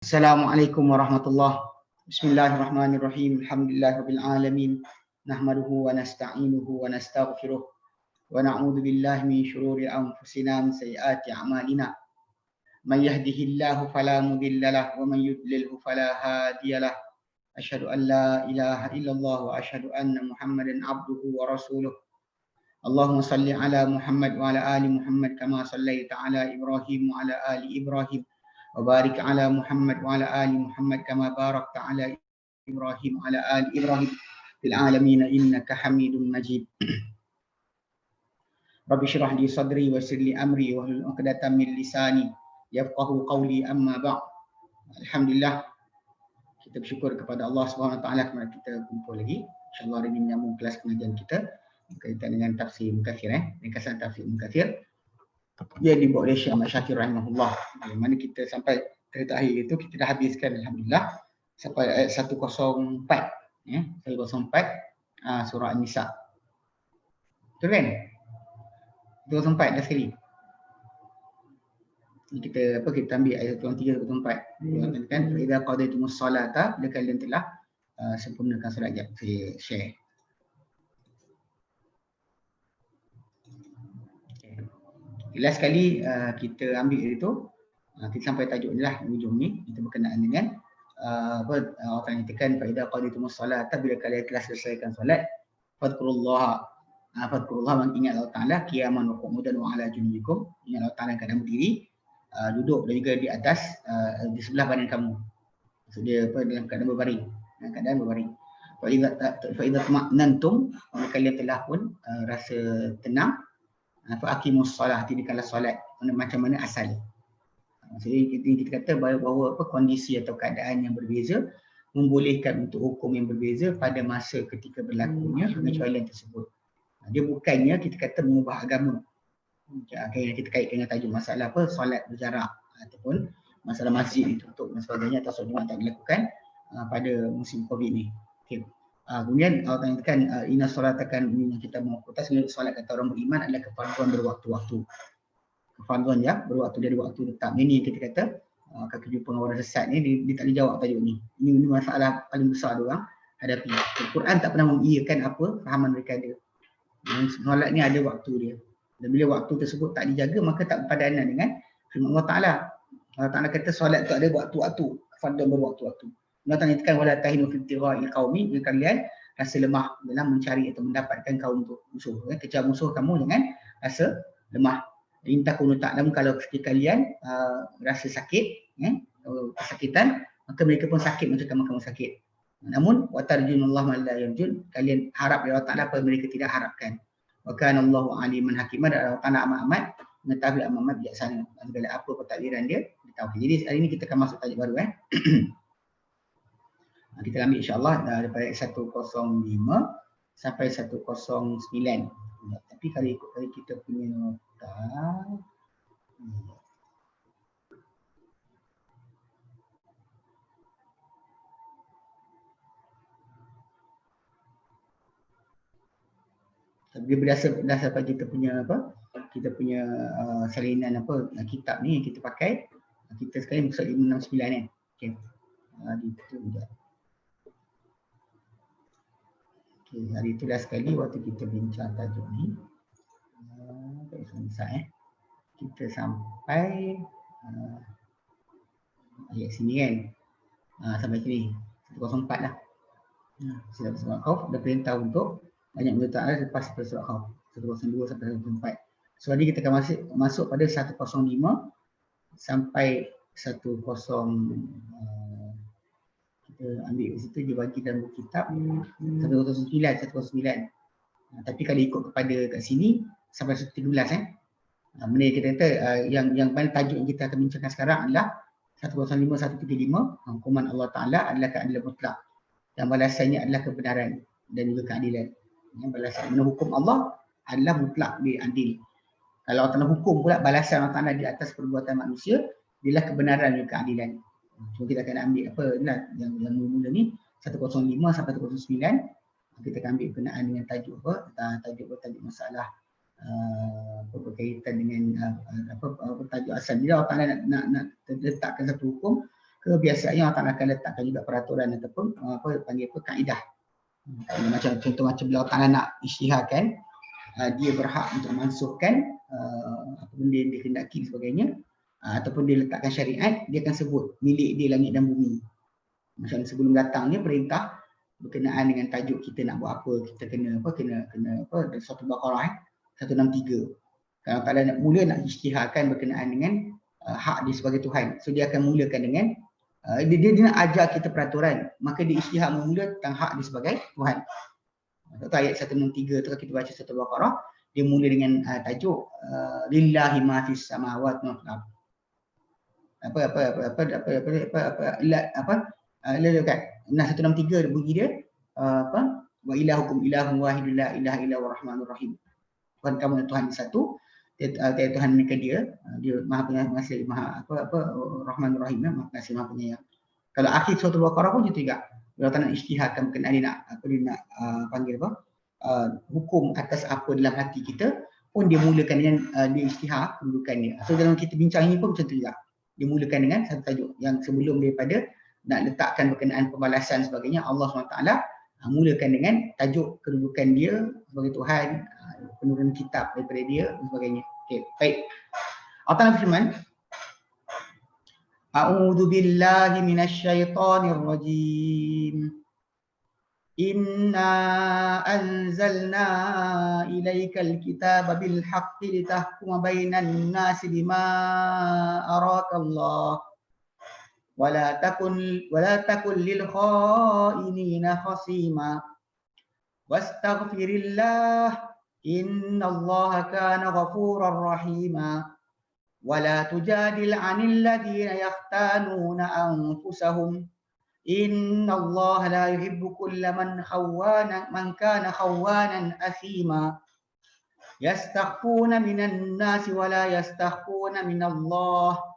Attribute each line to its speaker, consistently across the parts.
Speaker 1: Assalamualaikum warahmatullahi. Bismillahirrahmanirrahim. Alhamdulillahirabbil alamin. Nahmaduhu wa nasta'inuhu wa nastaghfiruh wa na'udzu billahi min shururi anfusina wa min sayyiati a'malina. May yahdihillahu fala mudilla lahu wa man yudlilhu fala hadiya lahu. Asyhadu an la ilaha illallah wa asyhadu anna Muhammadan abduhu wa rasuluh. Allahumma salli ala Muhammad wa ala ali Muhammad kama sallaita ala Ibrahim wa ala ali Ibrahim. وبارك على محمد وعلى آل محمد كما باركت على إبراهيم وعلى آل إبراهيم في العالمين إنك حميد مجيد. رب اشرح لي صدري ويسر لي أمري واحلل عقدة من لساني يفقهوا قولي أما بعد. Alhamdulillah, kita bersyukur kepada Allah Subhanahu Wa Taala kerana kita kumpul lagi. InsyaAllah hari ini menyambung kelas pengajian kita berkaitan dengan tafsir Mukathir, ringkasan tafsir Mukathir yang dibuat oleh Syekh Ahmad Syakir rahimahullah. Mana kita sampai cerita akhir itu kita dah habiskan alhamdulillah sampai ayat 104 ya, 104 surah An-Nisa. Betul kan? 104 dah sekali. Kita ambil ayat 103 104. Kan idza qadaitumus salata, bila kalian telah sempurnakan solat. Saya share. Last sekali kita ambil itu, kita sampai tajuk ni lah, hujung ni, kita berkenaan dengan orang yang tekan fa'idah qaditumus salat, bila kalian telah selesaikan solat, fadhkurullaha, ingat Allah Ta'ala, qiyaman wa qu'udan wa ala junubikum, ingat Allah Ta'ala keadaan berdiri, duduk dan juga di atas, di sebelah badan kamu. Maksud dia dalam keadaan berbaring, fa'idah tuma'nantum, kalian telah pun rasa tenang, fa'aqimus solah, dirikanlah solat macam mana asal. Jadi kita kata bahawa kondisi atau keadaan yang berbeza membolehkan untuk hukum yang berbeza pada masa ketika berlakunya pengecualian tersebut. Dia bukannya kita kata mengubah agama. Kita kaitkan dengan tajuk masalah solat berjarak ataupun masalah masjid ditutup dan sebagainya atau solat Jumaat tak dilakukan pada musim Covid ni. Okay. Kemudian Allah katakan inna solatakan ini kita mau kata sebenarnya solat kata orang beriman adalah kefarduan berwaktu-waktu. Kefarduan ya, berwaktu dari waktu tetap. Ini kita kata kaki jumpa orang sesat ni dia tak dijawab tajuk ni. Ini masalah paling besar dia orang hadapi. Al-Quran tak pernah mengiyakan apa fahaman mereka ada. Solat ni ada waktu dia. Dan bila waktu tersebut tak dijaga maka tak berpadanan dengan firman Allah Ta'ala. Allah Ta'ala kata solat tu ada waktu-waktu, kefarduan berwaktu-waktu. Allah Ta'ala nyatakan wala tahinu fi ibtigha'il qaumi, jika kalian rasa lemah dalam mencari atau mendapatkan kaum musuh. Kejar musuh kamu jangan rasa lemah. In takunu ta'lamu, kalau kalian rasa sakit, kesakitan, maka mereka pun sakit macam kamu sakit. Namun wa tarjunallahu ma la yarjun, kalian harap dari Allah Ta'ala apa mereka tidak harapkan. Wa kana Allahu aliman hakimah, dan Allah Ta'ala amat mengetahui amat bijaksana. Segala apa pentadbiran dia tahu. Jadi hari ini kita akan masuk tajuk baru kita ambil insya-Allah daripada 105 sampai 109. Tapi kalau ikut kita punya nota dia berdasarkan kita punya salinan kitab ni yang kita pakai, kita sekarang muka 569 okey. Itu juga. Okay, hari itulah sekali waktu kita bincang tajuk ni. Tak susah kita sampai ayat sini kan. Sampai sini 104 lah. Sudah surat Khauf, dah perintah untuk banyak minta Allah lepas surat Khauf 102 sampai 104. So hari kita akan masuk pada 105 sampai 10. Kita ambil di situ dia bagi dalam buku kitab 109. Tapi kalau ikut kepada kat sini sampai 113 benda kita kata yang paling tajuk yang kita akan bincangkan sekarang adalah 105 135, hukuman Allah Ta'ala adalah keadilan mutlak dan balasannya adalah kebenaran dan juga keadilan. Balasan hukum Allah adalah mutlak, dia adil. Kalau Allah Ta'ala hukum pula balasan Allah Ta'ala di atas perbuatan manusia ialah kebenaran dan keadilan. So kita akan ambil yang mula ni 105 sampai 109. Kita akan ambil berkenaan dengan tajuk tajuk masalah berkaitan dengan tajuk asal. Bila Allah Ta'ala nak letakkan satu hukum, kebiasaannya Allah Ta'ala akan letakkan juga peraturan ataupun kaedah. Macam contoh macam bila Allah Ta'ala nak isytiharkan, dia berhak untuk mansuhkan apa benda yang dia hendaki dan sebagainya, ataupun dia letakkan syariat, dia akan sebut milik dia langit dan bumi. Macam sebelum datang ni perintah berkenaan dengan tajuk kita nak buat apa, kita kena dari Surah Al-Baqarah 163. Kalau Allah nak mula nak isytiharkan berkenaan dengan hak dia sebagai Tuhan, so dia akan mulakan dengan dia nak ajar kita peraturan, maka dia isytihar mula tentang hak dia sebagai Tuhan. Contoh ayat 163 tu kalau kita baca Surah Al-Baqarah, dia mula dengan tajuk lillahi ma fis samawati wa fil ardh. Nah 163 bunyi dia wa ilahukum ilahun wahidun la ilaha illa huwa rahmanur rahim. Tuhan kamu Tuhan satu, Tuhan mereka dia Maha Pengasih, Maha Rahmanur Rahim, Maha Pengasih, Maha Penyayang. Kalau akhir surah Al-Baqarah pun gitu juga. Kalau tak nak isytiharkan berkenaan dia nak panggil hukum atas apa dalam hati kita, pun dia mulakan dengan dia isytihar kedudukannya. So dalam kita bincang ini pun macam tu juga. Dia mulakan dengan satu tajuk yang sebelum daripada nak letakkan berkenaan pembalasan sebagainya, Allah SWT mulakan dengan tajuk kedudukan dia sebagai Tuhan, penurunan kitab daripada dia dan sebagainya. Okey, baik. Allah firman, A'udzu billahi minasyaitonir rajim. Inna anzalna ilaikal kitaba bil haqqi litahkuma bainan nasi bima arakallah. ولا تكن للخائنين خصيما واستغفر الله إن الله كان غفورا رحيما ولا تجادل عن الذين يختانون أنفسهم إن الله لا يحب كل من كان خوانا أثيما يستخفون من الناس ولا يستخفون من الله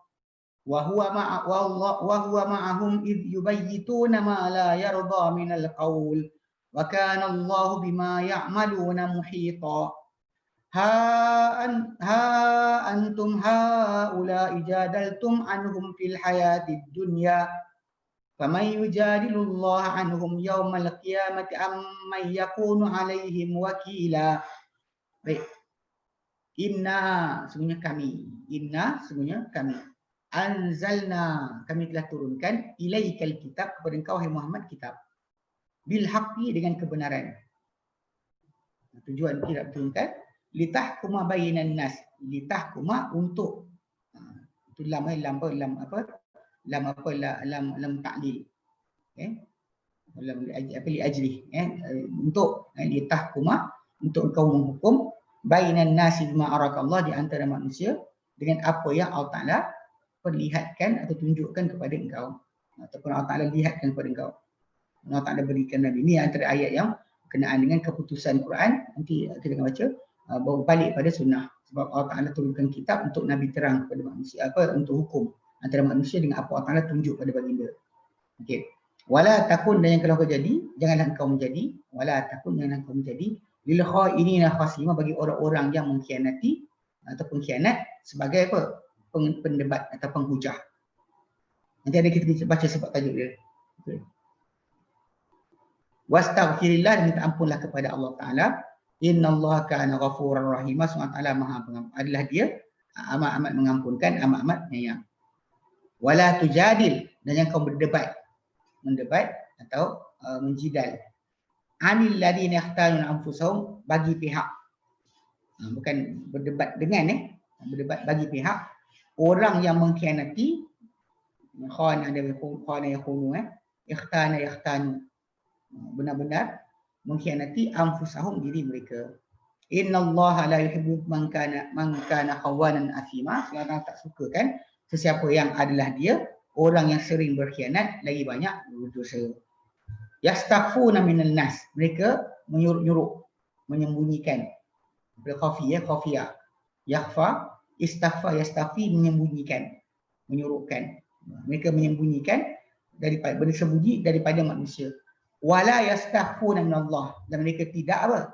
Speaker 1: وهو معهم إذ يبيتون ما لا يرضى من القول وكان الله بما يعملون محيطا ها أنتم هؤلاء جادلتم عنهم في الحياة الدنيا فمن يجادل الله عنهم يوم القيامة أم من يكون عليهم وكيلا. Inna sebenarnya kami anzalna, kami telah turunkan ilaikal kitab, kepada engkau wahai Muhammad kitab, bil haqqi, dengan kebenaran. Tujuan kita turunkan litahkuma bainan nas, litahkuma untuk itu lam ta'lil, li ajli, untuk litahkuma, untuk engkau menghukum bainan nas bima arakallah, di antara manusia dengan apa yang Allah Taala perlihatkan atau tunjukkan kepada engkau, ataupun Allah Ta'ala lihatkan kepada engkau. Allah Ta'ala berikan Nabi. Ini antara ayat yang berkenaan dengan keputusan Quran. Nanti kita akan baca balik pada sunnah. Sebab Allah Ta'ala turunkan kitab untuk Nabi terang kepada manusia, untuk hukum antara manusia dengan apa Allah Ta'ala tunjuk pada baginda. Okey. Wala takun, dan yang kalau kau jadi, janganlah engkau menjadi, wala takun, janganlah engkau menjadi lil khainina khasima, bagi orang-orang yang mengkhianati ataupun khianat sebagai apa? Pendebat atau penghujah. Nanti ada kita baca sebab tajuk dia. Okay. Wastaghfirillah, dan minta ampunlah kepada Allah Ta'ala. Innallaha kana ghafuran rahima, SWT Maha Pengampun, adalah dia amat-amat mengampunkan, amat-amat penyayang. Wala tujadil, dan yang kau mendebat atau menjidal. Anil ladina yakhtanun anfusahum, bagi pihak. Bukan berdebat dengan berdebat bagi pihak orang yang mengkhianati, khana yakhunu, yakhtanu, benar-benar mengkhianati anfusahum, diri mereka. Innallaha la yuhibbu man kana khawanan athima, Allah tak suka kan sesiapa yang adalah dia orang yang sering berkhianat lagi banyak berdosa. Yastaghfuna minan nas, mereka menyuruh, menyembunyikan. Khafiyah, yakhfa, istaghfa, yastafi, menyembunyikan, menyuruhkan. Mereka menyembunyikan daripada, bersembunyi daripada manusia. Wala yastaghfuna minallah, dan mereka tidak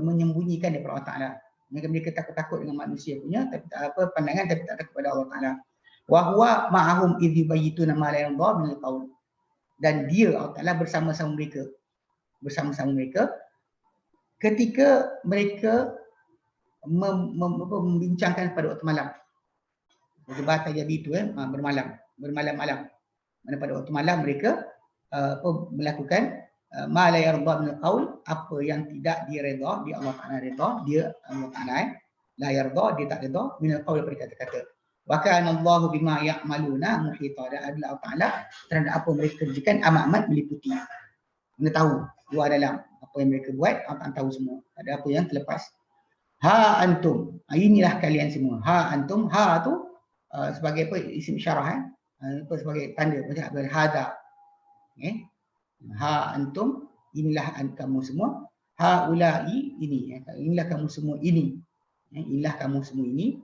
Speaker 1: menyembunyikan daripada Allah Ta'ala. Mereka takut-takut dengan manusia punya pandangan, tapi tak takut kepada Allah Ta'ala. Wa huwa ma'ahum idh yubayyituna ma la yarda min al-qaul. Dan dia Allah Taala bersama-sama mereka ketika mereka membincangkan pada waktu malam. Debat jadi itu bermalam-malam. Mana pada waktu malam mereka melakukan ma la yarda min al-qaul, apa yang tidak direda, dia Allah Taala reda, dia Allah Taala la yarda, dia tak reda min al-qaul daripada kata-kata. Wa kana Allahu bima ya'maluna muhita, dan Allah Taala terhadap apa mereka kerjakan amat meliputi. Anda tahu luar dalam apa yang mereka buat, Allah tahu semua. Ada apa yang terlepas. Ha antum, inilah kalian semua. Ha antum, ha tu sebagai apa, isim isyarah apa, sebagai tanda macam hada. Ha antum, inilah kamu semua. Ha ulai, ini inilah kamu semua ini. Inilah kamu semua ini.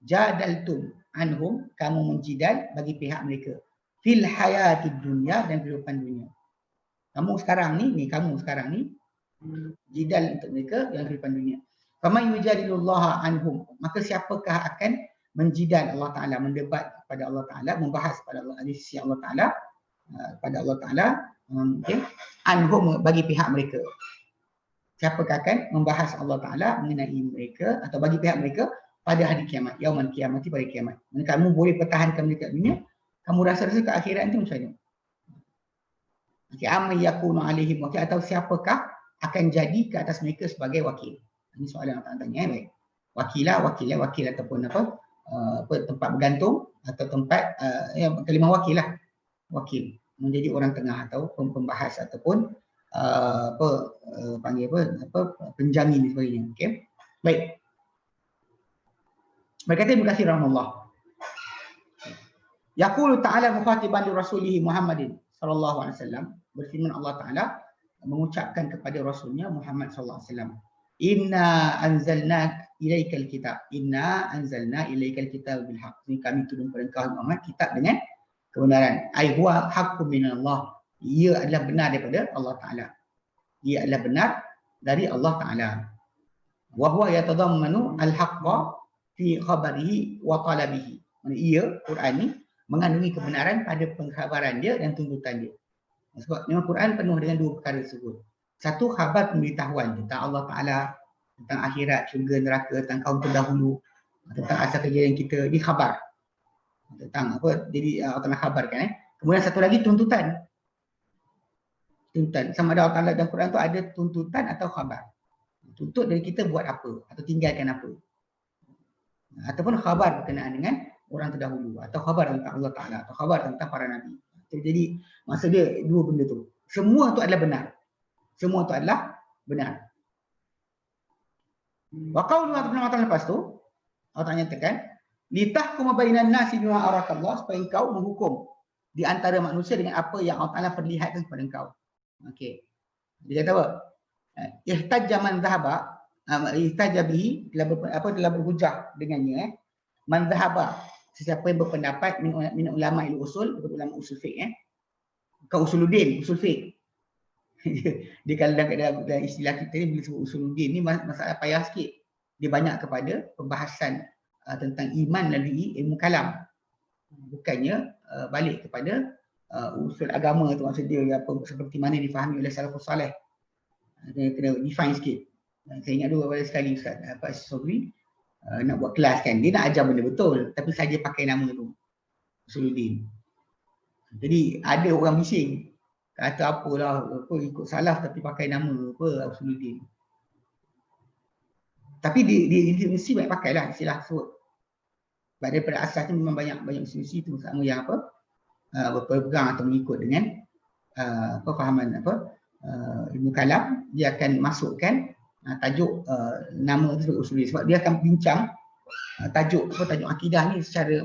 Speaker 1: Jadaltum anhum, kamu menjidal bagi pihak mereka. Fil hayatid dunya, dan kehidupan dunia. Kamu sekarang ni jidal untuk mereka dalam kehidupan dunia. Faman yujadilullaha anhum, maka siapakah akan menjidal Allah Taala, mendebat pada Allah Taala, membahas pada Allah di sisi Allah Taala, pada Allah Taala, anhum, bagi pihak mereka. Siapakah akan membahas Allah Taala mengenai mereka atau bagi pihak mereka pada hari kiamat, yaumul kiamati, pada kiamat. Kamu boleh pertahankan mereka kat dunia, kamu rasa-rasa ke akhirat nanti macam mana? Amma yakunu alaihim wakil, atau siapakah akan jadi ke atas mereka sebagai wakil? Ini soalan yang tanya. Baik. Wakil ataupun apa tempat bergantung atau tempat kalimah wakil lah. Wakil menjadi orang tengah atau pembahas ataupun panggil penjamin dan sebagainya. Okey. Baik. Berkata Ibnu Katsir rahimahullah. Yaqulu ta'ala mukhatiban li rasulih Muhammadin sallallahu alaihi wasallam, berfirman Allah Taala mengucapkan kepada rasulnya Muhammad sallallahu alaihi wasallam, inna anzalna ilaikal kitab, inna anzalna ilaikal kitab bil haqq, ini kami turun kepada engkau Muhammad kitab dengan kebenaran. Ai huwa haqqun minallah, ia adalah benar daripada Allah Taala, ia adalah benar dari Allah Taala. Wa huwa yatadammanu al-haqqa fi khabarihi wa talabihi, ia Quran ni mengandungi kebenaran pada pengkhabaran dia dan tuntutan dia. Sebab memang Quran penuh dengan dua perkara tersebut. Satu, khabar pemberitahuan tentang Allah Ta'ala, tentang akhirat, syurga, neraka, tentang kaum terdahulu, tentang asal kejadian kita, di khabar. Tentang apa, jadi Allah Ta'ala khabarkan. Kemudian satu lagi tuntutan. Tuntutan. Sama ada Allah Ta'ala dalam Quran tu ada tuntutan atau khabar. Tuntut dari kita buat apa, atau tinggalkan apa. Ataupun khabar berkenaan dengan orang terdahulu, atau khabar tentang Allah Ta'ala, atau khabar tentang para Nabi. Jadi maksud dia dua benda tu. Semua tu adalah benar. Semua tu adalah benar. Wa qaulu Allah lepas tu, Allah nyatakan, litahkum bainan nasi bima arakallah, supaya engkau menghukum di antara manusia dengan apa yang Allah Ta'ala perlihatkan kepada engkau. Okey. Dia kata apa? Ihtajja man dhahaba, ihtajja bihi, telah berhujah dengannya, man dhahaba, sesiapa yang berpendapat min ulama usul, ulama usul fiqh, bukan usuluddin, usul fiqh. Dia kalau dalam istilah kita ni bila sebut usuluddin ni masalah payah sikit. Dia banyak kepada pembahasan tentang iman melalui ilmu kalam. Bukannya balik kepada usul agama tu, maksud dia apa, seperti mana difahami oleh salafus salih. Kena define sikit. Saya ingat dulu pada sekali Ustaz Pak Sobri nak buat kelas kan, dia nak ajar benda betul tapi saja pakai nama tu Usuluddin. Jadi ada orang bising kata apalah, apa ikut salaf tapi pakai nama apa Usuluddin. Tapi di universiti banyak pakailah istilah tersebut. Sebab daripada asas tu memang banyak universiti tu sama yang apa berpegang atau mengikut dengan fahaman ilmu kalam, dia akan masukkan tajuk nama itu sebagai usuluddin, sebab dia akan bincang tajuk akidah ni secara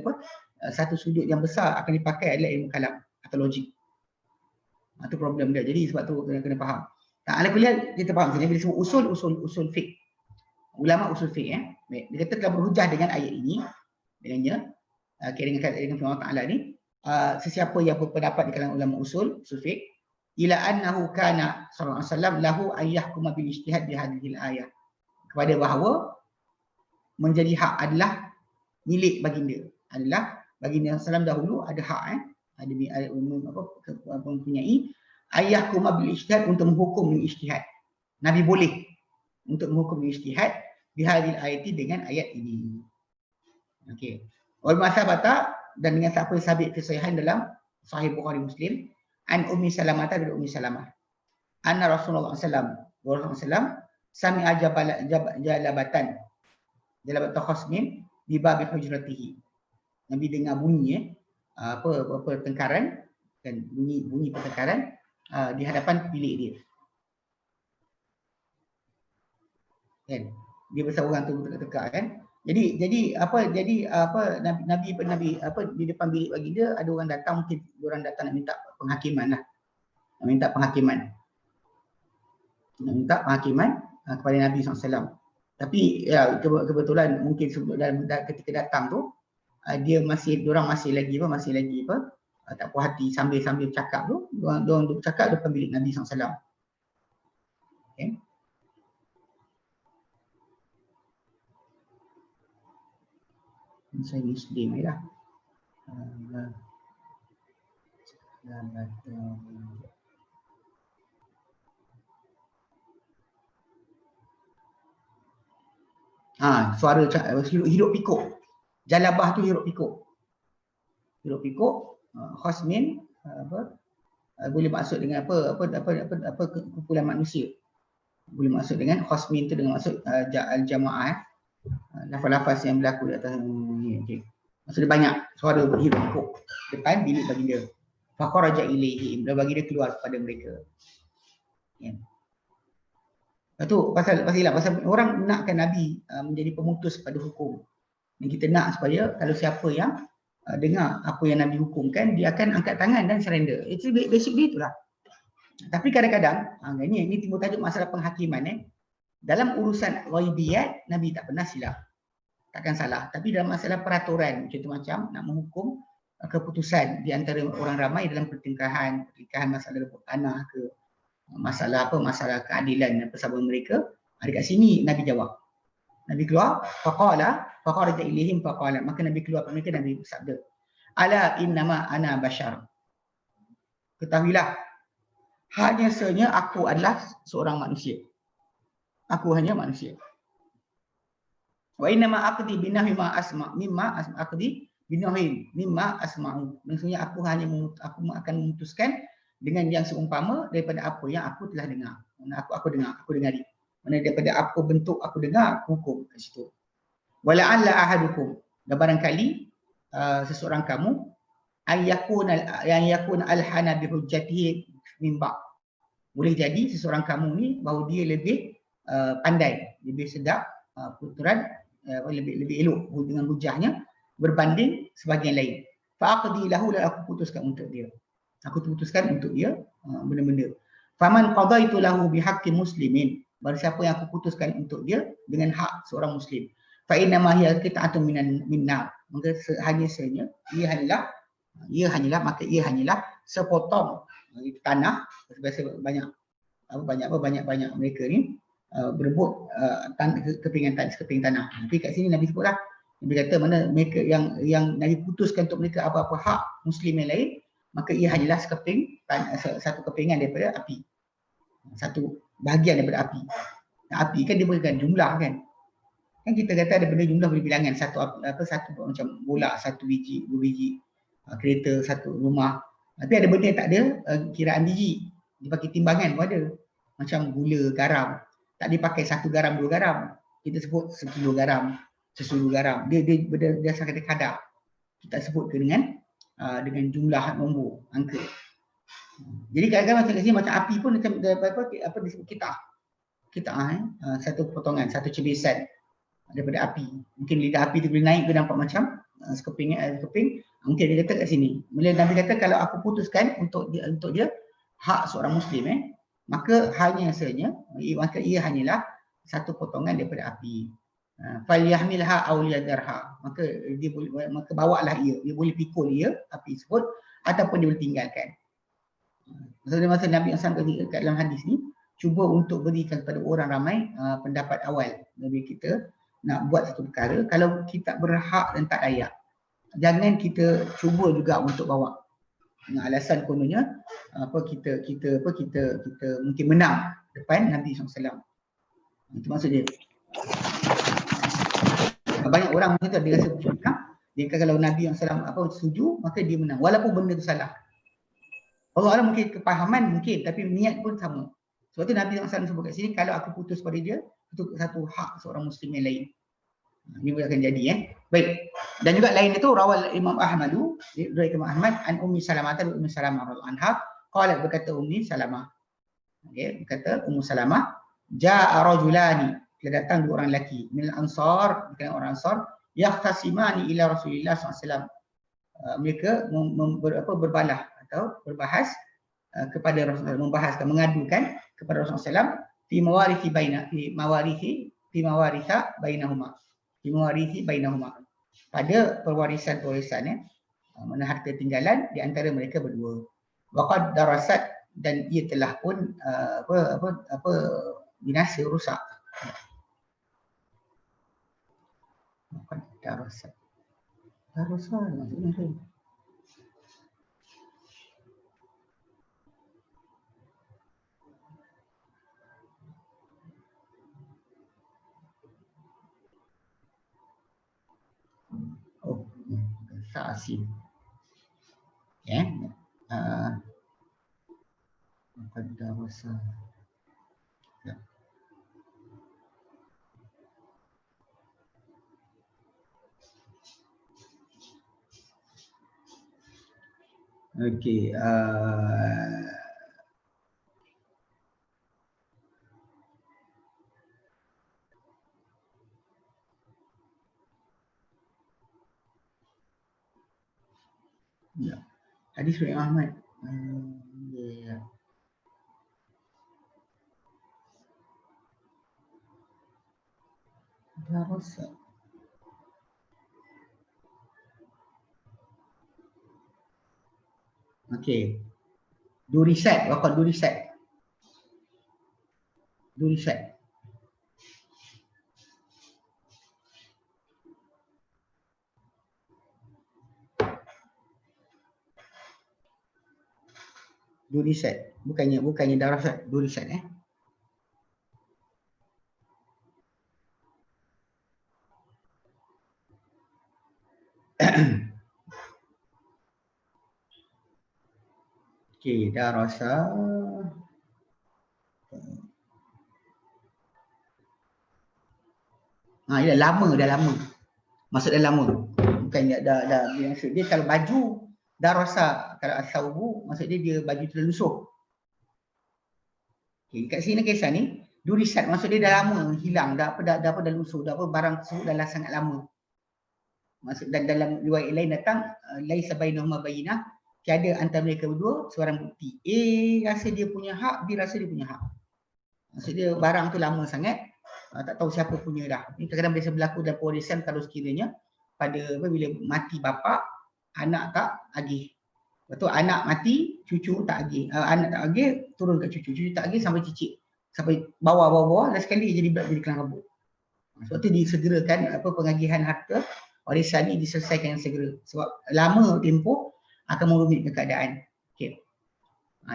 Speaker 1: satu sudut yang besar akan dipakai adalah ilmu kalam atau logik. Itu problem dia. Jadi sebab tu kena faham. Alhamdulillah kita faham sini bila sebut usul fiqh. Ulama usul fiqh baik, dia kata telah berhujah dengan ayat ini, dengannya dengan firman Allah Taala ni, sesiapa yang berpendapat di kalangan ulama usul fiqh, ila annahu kana sallallahu alaihi wasallam lahu ayyahkuma bil ijtihad bi hadhil ayah, kepada bahawa menjadi hak adalah milik baginda, adalah baginda SAW dahulu ada hak mempunyai ayyahkuma bil ijtihad, untuk menghukum dengan ijtihad. Nabi boleh untuk menghukum dengan ijtihad bihadil ayati, dengan ayat ini. Okey. Wal masabata, dan dengan siapa yang sabit fi sahihain dalam Sahih Bukhari Muslim, an Ummi Salamah dari Ummi Salamah, anna Rasulullah SAW sami'a jalabatan khasmin di babi hujratihi. Nabi dengar bunyi pertengkaran, dan bunyi pertengkaran di hadapan bilik dia. Kan? Dia berseorang tu bertekak kan. Jadi Nabi di depan bilik baginda ada orang datang, mungkin orang datang nak minta penghakiman lah. Nak minta penghakiman kepada Nabi SAW. Tapi ya, kebetulan mungkin ketika datang tu diorang masih lagi tak puas hati, sambil cakap tu, diorang cakap depan bilik Nabi SAW. Okay. Saya Muslim lah. Suara hidup pikuk. Jalabah tu hidup pikuk. Hidup pikuk, khasmin boleh maksud dengan apa kumpulan manusia. Boleh maksud dengan khasmin tu dengan maksud al-jamaah. Lafaz-lafaz yang berlaku di atas ni. Okay. Maksudnya banyak suara berhirup pikuk depan bilik baginda. Faqaraja ilaihim, dan baginda keluar kepada mereka. Ya. Itu pasal orang nakkan Nabi menjadi pemutus pada hukum. Dan kita nak supaya kalau siapa yang dengar apa yang Nabi hukumkan, dia akan angkat tangan dan surrender. Itu basic dia itulah. Tapi kadang-kadang ini timbul tajuk masalah penghakiman. Dalam urusan ghaibiyat, Nabi tak pernah silap. Takkan salah. Tapi dalam masalah peraturan, contoh macam nak menghukum keputusan di antara orang ramai dalam pertengkaran masalah rebut tanah ke, masalah keadilan persabaan mereka, dekat sini Nabi jawab. Nabi keluar, faqala ilaihim faqala, maka Nabi keluar kepada mereka, Nabi bersabda, ala innama ana bashar. Ketahuilah, hanya sahaja aku adalah seorang manusia. Aku hanya manusia. Wa innama aqdi binahi ma asma mimma aqdi binahi mimma asma'u. Maksudnya aku akan memutuskan dengan yang seumpama daripada apa yang aku telah dengar. Aku dengari. Mana daripada apa bentuk aku dengar, aku hukum kat situ. Wala'alla ahadukum, dan barangkali seseorang kamu yakun alhana bihujjatihi min ba'. Boleh jadi seseorang kamu ni bahawa dia lebih pandai, lebih sedap puturan, lebih elok dengan hujahnya berbanding sebahagian lain. Fa'aqdi lahu, la aku putuskan untuk dia. Aku putuskan untuk dia benda-benda. Faman qadaitu lahu bihaqqi muslimin, barang siapa yang aku putuskan untuk dia dengan hak seorang muslim. Fa inna ma hiya qit'atun minna, maka ia hanyalah sepotong tanah. Biasa banyak mereka ni berebut kepingan tanah. Tapi kat sini Nabi sebutlah, Nabi kata mana mereka yang Nabi putuskan untuk mereka apa-apa hak muslim yang lain, maka ia hanyalah satu kepingan daripada api. Satu bahagian daripada api. Api kan dia berikan jumlah kan. Kan kita kata ada benda jumlah boleh bilangan, satu macam bola, 1 biji, 2 biji, kereta, satu rumah. Tapi ada benda yang tak ada kiraan biji. Dia pakai timbangan pun ada. Macam gula, garam. Tak dipakai 1 garam, 2 garam. Kita sebut 1 kilo garam, 10 garam. Dia berdasarkan kadar. Kita sebut dengan jumlah nombor, angka. Jadi kadang-kadang macam kat sini macam api pun macam apa disebut kita'ah, satu potongan, satu cebisan daripada api. Mungkin lidah api tu boleh naik ke nampak macam sekeping. Mungkin dia kata kat sini. Bila Nabi kata kalau aku putuskan untuk dia hak seorang muslim, maka ia hanyalah satu potongan daripada api. Falyahmilha aw liyadarha, maka bawalah dia boleh pikul api tersebut ataupun dia boleh tinggalkan. Masa Nabi SAW kat dalam hadis ni cuba untuk berikan kepada orang ramai pendapat awal. Nabi kita nak buat satu perkara, kalau kita berhak dan tak layak, jangan kita cuba juga untuk bawa. Dengan alasan kononnya kita mungkin menang depan Nabi SAW. Itu maksud dia. Banyak orang macam tu, dia rasa menang. Dia kata kalau Nabi SAW setuju, maka dia menang. Walaupun benda tu salah. Allah mungkin kepahaman mungkin, tapi niat pun sama. Sebab tu Nabi SAW sebut kat sini, kalau aku putus pada dia, itu satu hak seorang Muslim yang lain. Ini boleh akan jadi. Baik. Dan juga lain itu, rawal Imam Ahmadu, dari Imam Ahmad, an Ummi Salamah, Ummi Salamah radhiyallahu anha, qalat, berkata Ummi Salamah. Okay, berkata Ummu Salamah, ja'a rajulani, telah datang dua orang lelaki, minal ansar, bukan orang ansar, yahtasimani ila Rasulillah SAW. Mereka berbalah atau berbahas kepada Rasulullah, membahaskan, mengadukan kepada Rasulullah SAW fi mawarithi bainahuma, pada perwarisan-perwarisan, mana harta tinggalan di antara mereka berdua. Waqad darasat, dan ia telah pun binasa, rusak. Waqad darasat. Darasat maksudnya apa? Oh, sa'asin. Ya. Pada masa. Ya. Okey. Ya. Hadis riwayat Ahmad. Ya. Darasa. Okey. Durisat, waqad durisat. Durisat. Durisat. Bukannya darasat, durisat Okey, darasa. Dah lama. Maksud dah lama. Bukannya dah maksud dia kalau baju darasa, kalau as-saubu maksud dia baju terlusuh. Okey, kat sini kisah ni, durisat maksud dia dah lama hilang, dah lusuh, barang tersebut dah sangat lama. Maksud dan dalam riwayat lain datang laisa bainahuma bayyinah, tiada antara mereka berdua sebarang bukti. Rasa dia punya hak, dia rasa dia punya hak. Maksud dia barang tu lama sangat, tak tahu siapa punya dah. Ini kadang-kadang biasa berlaku dalam pewarisan kalau sekiranya bila mati bapa, anak tak agih. Betul, anak mati, cucu tak agih. Anak tak agih, turun ke cucu. Cucu tak agih sampai cicit. Sampai bawah dan sekali jadi kelang kabut. Sebab tu disegerakan pengagihan harta warisan ni diselesaikan segera. Sebab lama tempoh akan merumitkan keadaan. Okey.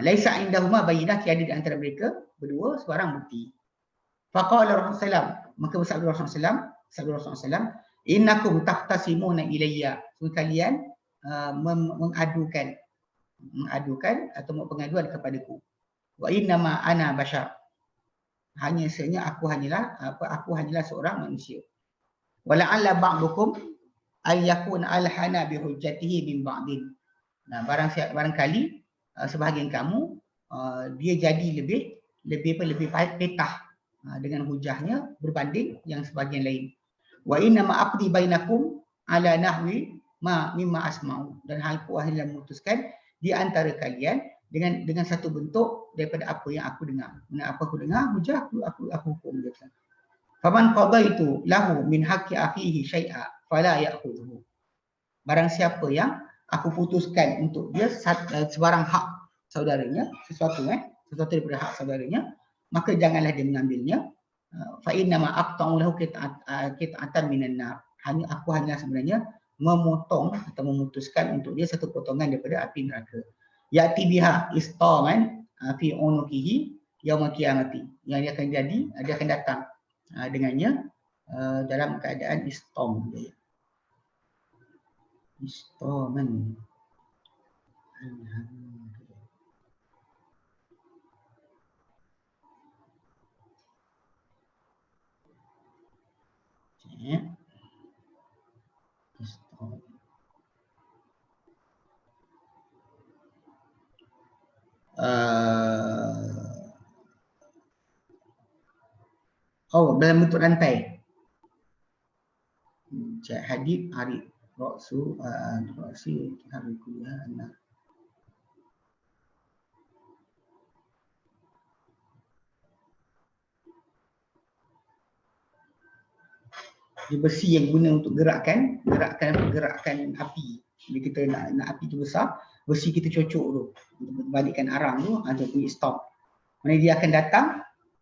Speaker 1: Laisa indahuma bayyinah, tiada di antara mereka berdua sebarang bukti. Faqala Rasulullah, maka bersabda Rasulullah, innakum tahtasimuna ilayya. Kalian mengadukan atau pengaduan kepadaku. Wa innama ana bashar. Hanya sebenarnya aku hanyalah seorang manusia. Wala'alla ba'dukum ayyakun alhana bihujjatihi min ba'din. Nah, barangkali sebahagian kamu dia jadi lebih petah dengan hujahnya berbanding yang sebahagian lain. Wa inna ma aqdi bainakum ala nahwi mimma asma'u, dan aku hanya memutuskan di antara kalian dengan satu bentuk daripada apa yang aku dengar. Apa aku dengar, hujah aku hukum dia. Faman qadaitu lahu min haqqi akhihi syai'a fala ya'khudhu. Barang siapa yang aku putuskan untuk dia sebarang hak saudaranya, sesuatu daripada hak saudaranya, maka janganlah dia mengambilnya. Fa inna ma aqta'u lahu qit'atan minan nar. Aku hanya sebenarnya memotong atau memutuskan untuk dia satu potongan daripada api neraka. Ya'ti biha istaman fi unukihi yaumil qiyamati. Yang dia akan jadi, dia akan datang dengannya dalam keadaan istom dia. Istaman. Dalam bentuk rantai. Hadid hari Rasul Rasul hari kuliah anak. Dia besi yang guna untuk gerakan api. Bila kita nak api tu besar, besi kita cocok tu untuk balikkan arang tu atau punya stop. Mana dia akan datang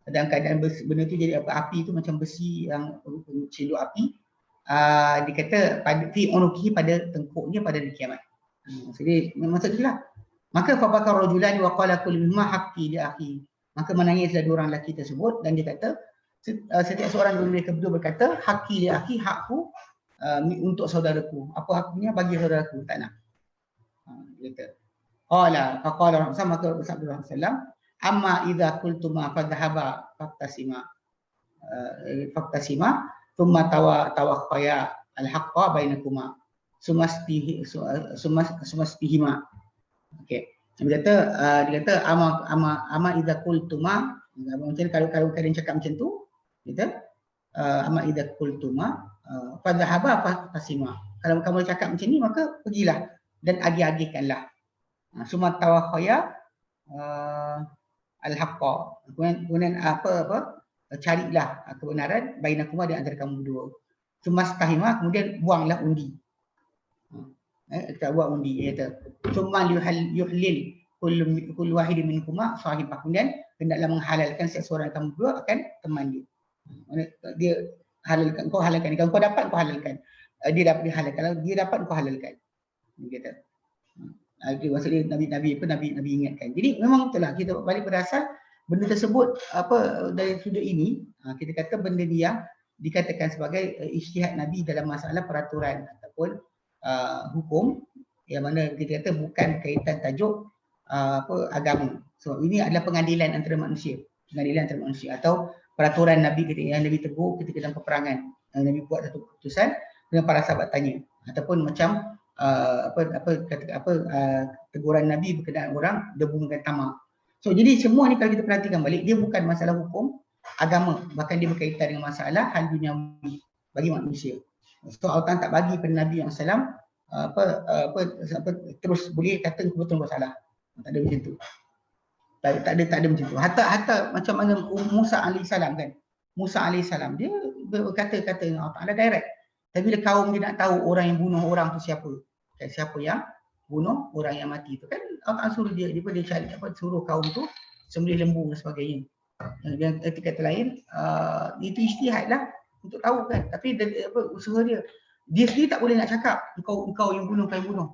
Speaker 1: dalam keadaan benda tu jadi api tu macam besi yang celup api. Dia kata pada fi unuki pada tengkuknya pada hari kiamat. Jadi maksud dia lah. Maka fabakar rajulan wa qala kullu mimma haqqi li akhi. Maka menangislah dua orang lelaki tersebut dan dia kata setiap seorang dari mereka berdua berkata haqqi li akhi, hakku untuk saudaraku. Apa haknya bagi saudaraku? Tak nak. Dia kata faqala Rasulullah maka bersabda Rasulullah amma idza qultuma fadhhaba faktasima thumma tawakhaya al-haqqa bainakuma sumastihima. Okey. Dia kata ama idza qultuma, macam kalau kalian cakap macam tu, kita ama idza qultuma fadhhaba faktasima. Kalau kamu cakap macam ni maka pergilah dan agi-agikanlah. Summa tawakhaya al-haqqa. Kemudian carilah kebenaran bainakuma di antara kamu berdua. Sumastahima, kemudian buanglah undi. Kita buat undi, kata summa yuhlil kullu wahidin minkuma sahibah. Kemudian hendaklah menghalalkan setiap seorang kamu berdua akan teman dia. Dia halalkan, kau halalkan. Kalau kau dapat kau halalkan. Dia dapat dihalalkan. Kalau dia dapat kau halalkan. Dia kata. Itu maksudnya Nabi ingatkan. Jadi memang itulah kita balik pada asal benda tersebut dari sudut ini kita kata benda dia dikatakan sebagai ijtihad Nabi dalam masalah peraturan ataupun hukum yang mana kita kata bukan kaitan tajuk agama. So ini adalah pengadilan antara manusia atau peraturan Nabi yang lebih teguh ketika dalam peperangan. Nabi buat satu keputusan dengan para sahabat tanya ataupun macam teguran Nabi berkenaan orang debu dengan tamak. So jadi semua ni kalau kita perhatikan balik dia bukan masalah hukum agama, bahkan dia berkaitan dengan masalah hal duniawi bagi manusia. So Allah tak bagi pada Nabi yang salam terus boleh kata kebetulan bersalah. Tak ada macam tu. Tak ada macam tu. Hatta macam mana Musa alaihissalam kan. Musa alaihissalam dia berkata-kata dengan Allah Taala direct. Tapi bila kaum dia nak tahu orang yang bunuh orang tu siapa. Siapa yang bunuh orang yang mati tu kan Allah Taala suruh dia cari suruh kaum tu sembelih lembu dan sebagainya. Yang kata lain itu ijtihad lah untuk tahu kan. Tapi usaha dia sendiri tak boleh nak cakap engkau yang bunuh, kau yang bunuh.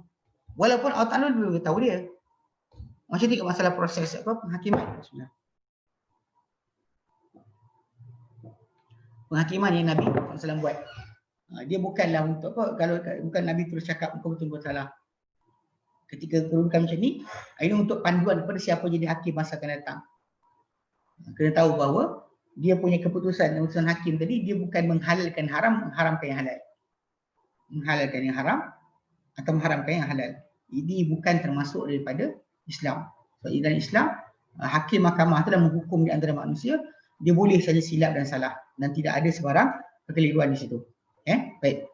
Speaker 1: Walaupun Allah Taala boleh tahu dia. Macam ni masalah proses penghakiman sebenarnya. Penghakiman yang Nabi SAW buat. Dia bukanlah untuk kalau bukan Nabi terus cakap engkau betul bersalah. Ketika kedudukan macam ni, ini untuk panduan kepada siapa jadi hakim masa akan datang. Kena tahu bahawa dia punya keputusan hakim tadi dia bukan menghalalkan haram, mengharamkan yang halal. Menghalalkan yang haram atau mengharamkan yang halal. Ini bukan termasuk daripada Islam. So dalam Islam, hakim mahkamah itu dalam menghukum di antara manusia, dia boleh saja silap dan salah dan tidak ada sebarang kekeliruan di situ. Baik.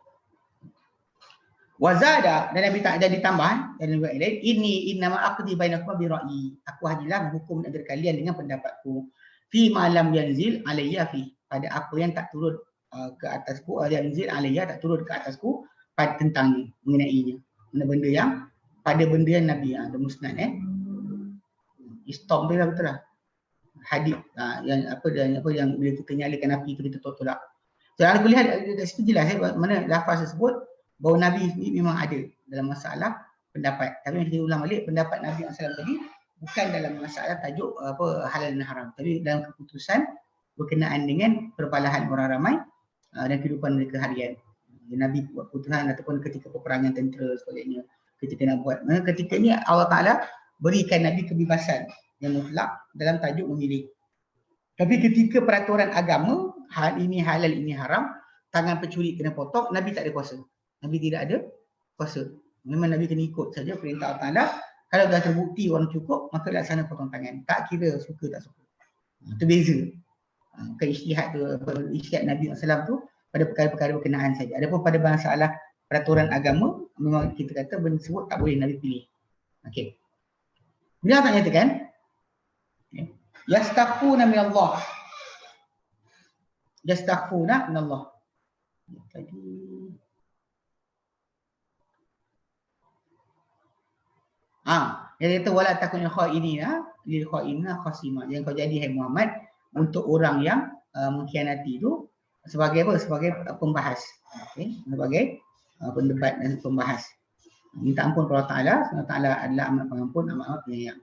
Speaker 1: Wazada dan Nabi tak ada ditambah dan riwayat lain ini innama aqdi bainakum bi ra'yi. Aku hanyalah menghukum antara kalian dengan pendapatku. Fi ma lam yanzil alayya fi. Pada apa yang tak turun ke atasku, yanzil alayya tak turun ke atasku pada tentangnya, mengenainya. Benda yang pada benda yang Nabi ada musnad istom dia betul lah. Hadis yang bila kita nyalakan api itu kita tolak. So, kalau lihat dari situ jelas mana lafaz tersebut bahawa Nabi ini memang ada dalam masalah pendapat. Tapi yang kita ulang balik, pendapat Nabi SAW tadi bukan dalam masalah tajuk halal dan haram, tapi dalam keputusan berkenaan dengan perbalahan orang ramai dan kehidupan mereka harian. Nabi buat keputusan ataupun ketika peperangan tentera sebagainya, ketika nak buat. Ketika ni Allah Ta'ala berikan Nabi kebebasan yang mutlak dalam tajuk memilih. Tapi ketika peraturan agama, hal ini halal, ini haram, tangan pencuri kena potong, Nabi tak ada kuasa. Nabi tidak ada kuasa. Memang Nabi kena ikut saja perintah Allah Ta'ala. Kalau dah terbukti orang cukup, maka laksana potong tangan. Tak kira suka tak suka. Itu beza. Bukan ijtihad tu, ijtihad Nabi SAW tu pada perkara-perkara berkenaan saja. Adapun pada masalah peraturan agama, memang kita kata benda tersebut tak boleh Nabi pilih. Okey. Bila tak nyatakan, yastaghfuna minallah. Yastaghfuna minallah. Tadi dia kata wala takun khainina lil khainina khasima. Jangan kau jadi hai Muhammad untuk orang yang mengkhianati itu sebagai apa? Sebagai pembahas. Okey, sebagai pendebat dan pembahas. Minta ampun kepada Allah Taala, Allah Taala adalah amat pengampun, amat penyayang.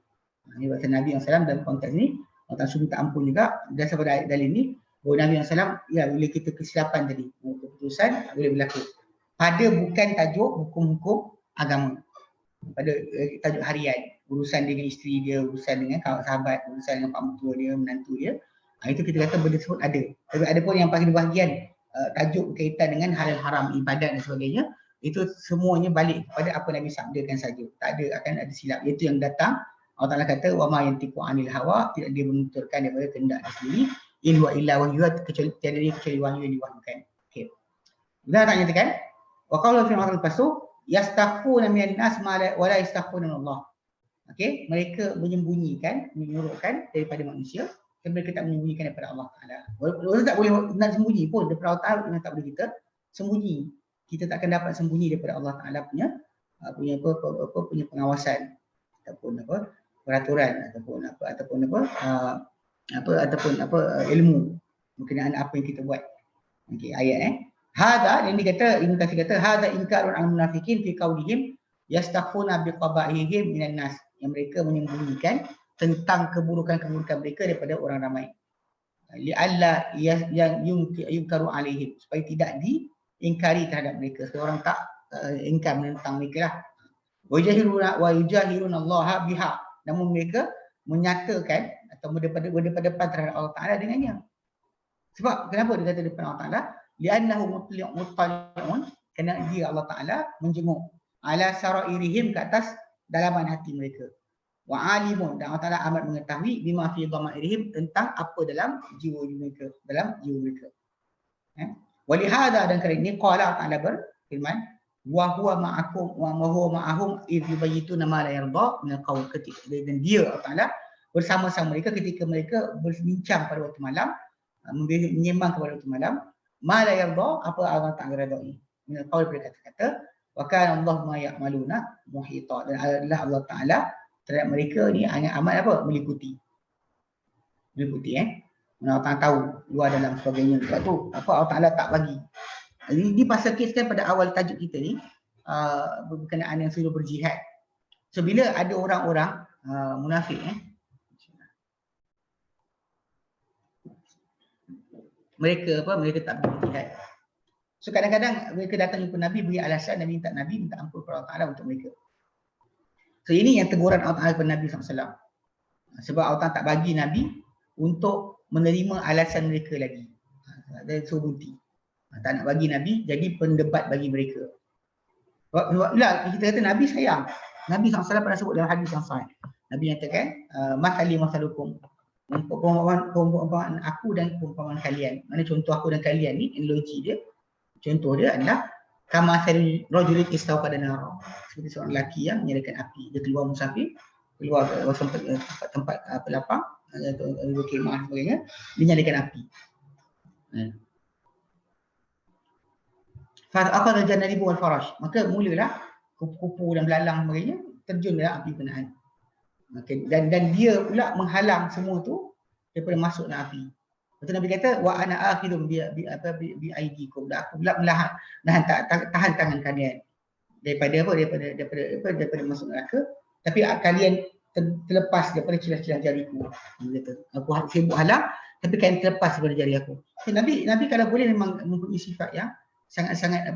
Speaker 1: Ini bahasa Nabi SAW dalam konteks ni, Allah Taala suruh minta ampun juga. Dasar pada dalil ini, bahawa Nabi SAW, ya bila kita kesilapan tadi, keputusan boleh berlaku. Pada bukan tajuk hukum-hukum agama. Pada tajuk harian, urusan dengan isteri dia, urusan dengan kawan sahabat, urusan dengan pak mertua dia, menantu dia. Itu kita kata benda tersebut ada. Tapi ada pun yang paling bahagian tajuk berkaitan dengan halal haram, ibadat dan sebagainya, itu semuanya balik kepada apa Nabi sabdakan saja. Tak ada akan ada silap. Itu yang datang. Allah Taala kata wa ma yantiqu anil hawa, tidak dia menuturkan daripada kehendak dia sendiri. In huwa illa wahyu, kecuali tiada dia kecuali wahyu yang diwahyukan. Okey. Benar tak nyatakan? Wa qala fi al pasu yastaghfuna minan nas wa la yastaghfuna min Allah. Okey, mereka menyembunyikan, menyuruhkan daripada manusia, dan mereka tak menyembunyikan daripada Allah Taala. Walaupun tak boleh nak sembunyi pun daripada Allah Taala, tak boleh kita sembunyi. Kita tak akan dapat sembunyi daripada Allah Taala punya pengawasan ataupun peraturan ataupun ilmu berkenaan apa yang kita buat. Okey, ayat hada yang dikata Ibnu Katsir kata hada inkarun al munafiqin fi qaulihim yastaghfuna bi qabaihim minan nas, yang mereka menyembunyikan tentang keburukan-keburukan mereka daripada orang ramai. Li'alla yang yungkaru alaihim, supaya tidak diingkari terhadap mereka, supaya orang tak ingkar tentang mereka lah. Wa yujahiruna Allah biha, namun mereka menyatakan atau berdepan terhadap Allah Taala dengannya. Sebab kenapa dia kata depan Allah Taala? Li'annahu muttali'un, kerana dia Allah Taala menjenguk ala sarairihim, ke atas dalaman hati mereka. Wa alimun, dan Allah Taala amat mengetahui bima fi dhamairihim, tentang apa dalam jiwa mereka, Wa lihada, dan kerana ini qala Allah Taala berfirman wa huwa ma'akum wa huwa ma'ahum idh yubayyituna ma la yarda min al-qawl, dan dia Allah Taala bersama-sama mereka ketika mereka berbincang pada waktu malam, menyembang kepada waktu malam, ma la yarda, apa Allah Taala redai min al-qawl, berkata-kata wa kana Allahu ma ya'maluna muhita, dan adalah Allah Taala terhadap mereka ni hanya amat meliputi. Allah Taala tahu luar dalam sebagainya. Sebab tu Allah Taala tak bagi. Ini pasal kisahkan pada awal tajuk kita ni, berkenaan yang suruh berjihad. So bila ada orang-orang munafik mereka tak berjihad. So kadang-kadang mereka datang jumpa Nabi, beri alasan, Nabi minta ampun kepada Allah Taala untuk mereka. So ini yang teguran Allah Taala kepada Nabi SAW. Sebab Allah Taala tak bagi Nabi untuk menerima alasan mereka lagi. Dia suruh berhenti. Tak nak bagi Nabi jadi pendebat bagi mereka. Sebab kita kata Nabi sayang. Nabi SAW pernah sebut dalam hadis yang sahih. Nabi nyatakan, masali masalukum, perumpamaan aku dan perumpamaan kalian. Mana contoh aku dan kalian ni, analogi dia, contoh dia adalah kama sari rajulin istawqada nar, seperti seorang lelaki yang menyalakan api. Dia keluar musafir, keluar ke tempat pelapang atau kemah sebagainya, dia nyalakan api. Fa akhadha janaribu wal farash, maka mulalah kupu-kupu dan belalang sebagainya terjun dalam api berkenaan. Dan dia pula menghalang semua tu daripada masuk dalam api. Betul Nabi kata wa ana akhidum bi aidikum. Aku pula menahan tahan tangan kalian daripada masuk neraka, tapi kalian terlepas daripada celah-celah jariku. Dia kata aku sibuk halang tapi kalian terlepas daripada jari aku. So, Nabi kalau boleh memang mempunyai sifat yang sangat-sangat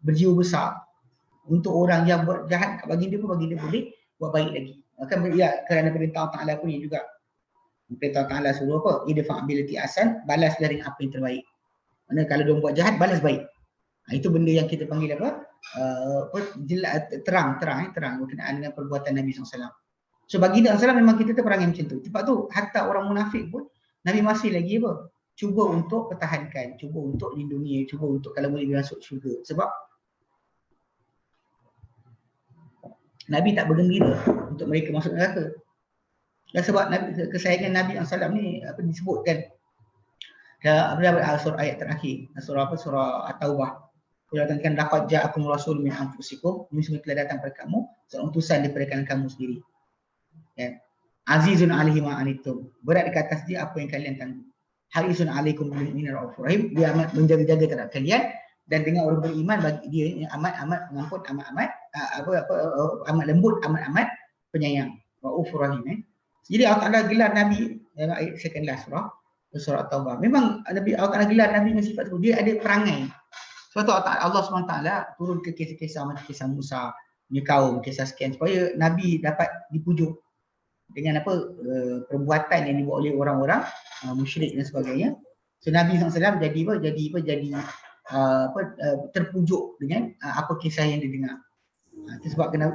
Speaker 1: berjiwa besar. Untuk orang yang buat jahat bagi dia boleh buat baik lagi. Maka ya kerana perintah Allah Taala punya juga. Perintah Allah Taala suruh apa? Idfa' billati ahsan, balas dari apa yang terbaik. Mana kalau dia buat jahat, balas baik. Itu benda yang kita panggil apa? Terang berkenaan dengan perbuatan Nabi SAW. So bagi Nabi SAW memang kita terperangai macam tu. Sebab tu hatta orang munafik pun Nabi masih lagi apa? Cuba untuk pertahankan, cuba untuk lindungi, cuba untuk kalau boleh masuk syurga. Sebab Nabi tak bergembira untuk mereka masuk neraka. Dan sebab kesayangan Nabi SAW ni disebutkan surah ayat terakhir, surah At-Taubah. Dia katakan laqad ja'akum rasulun min anfusikum, ini sungguh telah datang kepada kamu seorang utusan daripada kamu sendiri. Ya. Azizun 'alaihi ma anittum, berat di atas dia apa yang kalian tanggung. Harisun 'alaikum bil mu'minina raufur rahim, dia amat menjaga-jaga terhadap kalian dan dengan orang beriman bagi dia amat mengampun, amat lembut, amat penyayang. Raufur rahim. Jadi Allah Taala gelar Nabi dalam ayat second last surah At-Taubah. Memang Allah Taala gelar Nabi dengan sifat itu, dia ada perangai. Sebab tu Allah SWT turun ke kisah-kisah macam kisah Musa, punya kaum, kisah sekian supaya Nabi dapat dipujuk dengan perbuatan yang dibuat oleh orang-orang musyrik dan sebagainya. So Nabi SAW jadi terpujuk dengan apa kisah yang dia dengar. Itu sebab kena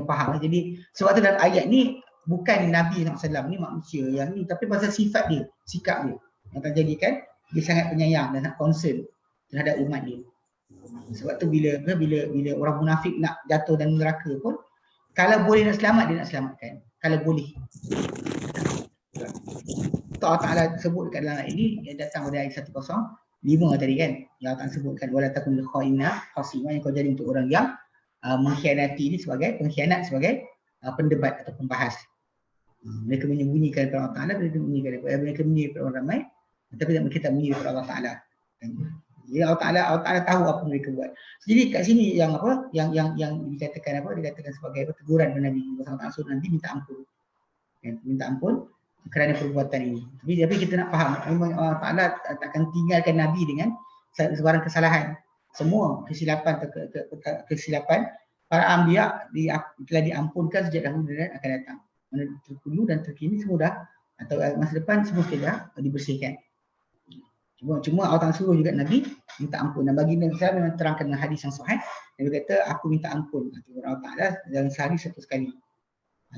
Speaker 1: faham. Jadi sebab tu dalam ayat ni bukan Nabi SAW ni manusia yang ni, tapi pasal sifat dia, sikap dia yang terjadikan dia sangat penyayang dan sangat concern terhadap umat dia. Sebab tu bila orang munafik nak jatuh dalam neraka pun, kalau boleh nak selamat, dia nak selamatkan. Kalau boleh. Allah Ta'ala sebut dekat dalam ayat ini, yang datang pada ayat 105 tadi kan, yang Allah Ta'ala sebutkan wala takun lil khaina khasima, yang kau jadi untuk orang yang mengkhianati ini sebagai pengkhianat, sebagai pendebat atau pembahas. Mereka menyembunyikan kepada Allah Ta'ala, mereka menyembunyikan kepada orang ramai, tapi mereka tak menyembunyikan kepada Allah Ta'ala. Ya, Allah Ta'ala tahu apa mereka buat. Jadi kat sini yang dikatakan dikatakan sebagai teguran kepada Nabi Muhammad SAW, nanti minta ampun. Minta ampun kerana perbuatan ini. Tapi kita nak faham, memang Allah Ta'ala takkan tinggalkan Nabi dengan sebarang kesalahan. Semua kesilapan para anbiya telah diampunkan sejak dahulu dan akan datang. Mana terdahulu dan terkini semua dah, atau masa depan semua sudah dibersihkan. Cuma Allah Ta'ala suruh juga Nabi minta ampun. Dan bagi Nabi SAW memang terangkan dalam hadis yang sahih, Nabi kata aku minta ampun kepada Allah Ta'ala dalam sehari 100 kali,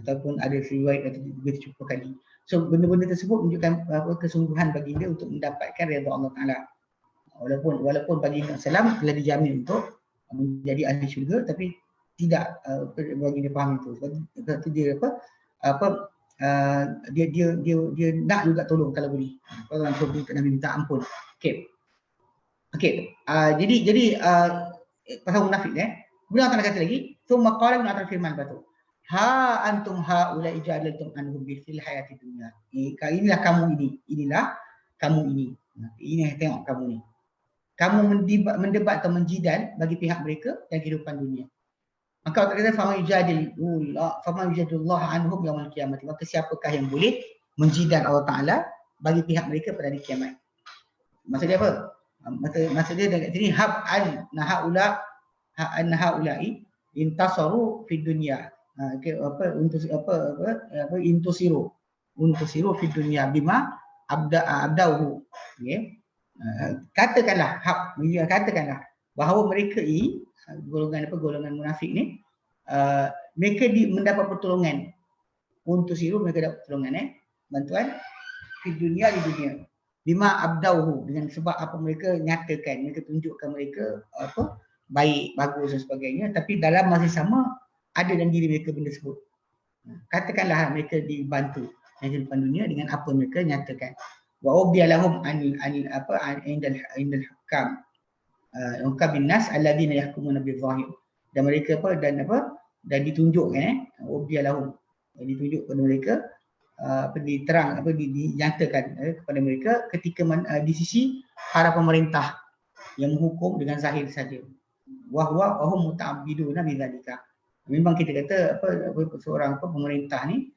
Speaker 1: ataupun ada riwayat kata 30 kali. So benda-benda tersebut menunjukkan kesungguhan bagi dia untuk mendapatkan redha Allah Ta'ala. Walaupun bagi Nabi SAW telah dijamin untuk menjadi ahli syurga, tapi tidak bagi dia faham itu. Sebab itu dia dia nak juga tolong kalau boleh. Kalau Nabi minta ampun. Okey. Jadi pasal munafik Bila Allah kata lagi, "Tsumma qala min atal firman batu. Ha antum haula ijadaltum anhum fil hayati dunya." Inilah kamu ini. Ini tengok kamu ni. Kamu mendebat atau menjidal bagi pihak mereka dan kehidupan dunia. Maka Allah kata faman yujadillah anhum yaumil qiyamah. Maka siapakah yang boleh menjidal Allah Ta'ala bagi pihak mereka pada hari kiamat. Maksudnya apa? Maksudnya dekat sini hab'an haula'i intasaru fid dunya. Intusiru fid dunya bima abda'uhu. Okey. Katakanlah bahawa mereka ini golongan munafik ni mereka mendapat pertolongan untuk mereka dapat pertolongan bantuan di dunia bima abdauhu, dengan sebab apa mereka nyatakan, mereka tunjukkan mereka baik, bagus dan sebagainya, tapi dalam masa sama ada dalam diri mereka benda tersebut. Katakanlah mereka dibantu dalam kehidupan dunia dengan apa mereka nyatakan. Wa ubiyalahum indal hukam bin nas alladhina yahkumuna bil zahir. Dan mereka dan ditunjukkan ubiyalahum, ditunjuk kepada mereka diterang dinyatakan kepada mereka ketika di sisi para pemerintah yang menghukum dengan zahir saja. Wahum muta'abbiduna bidzalika. Memang kita kata seorang pemerintah ni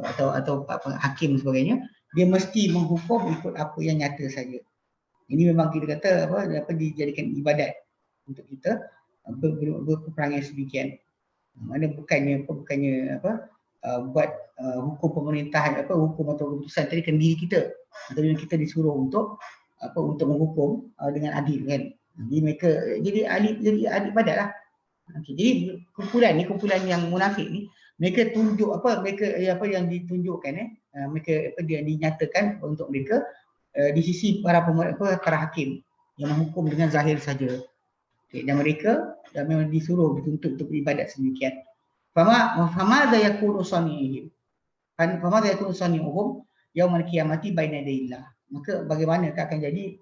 Speaker 1: atau hakim sebagainya, dia mesti menghukum ikut apa yang nyata saja. Ini memang kita kata dijadikan ibadat untuk kita berperangai sedemikian. Mana bukannya buat hukum pemerintahan hukum atau keputusan tadi kan diri kita, atau kita disuruh untuk menghukum dengan adil kan. Jadi mereka jadi ahli ibadat lah. Jadi kumpulan yang munafik ni, mereka tunjuk mereka yang ditunjukkan mereka dia dinyatakan untuk mereka di sisi para hakim yang menghukum dengan zahir saja. Dan mereka memang dituntut untuk beribadat sedemikian. Famadza yakunu sani'ihim. Famadza yakunu sani'uhum yaumal qiyamati baina yadayillah. Maka bagaimana akan jadi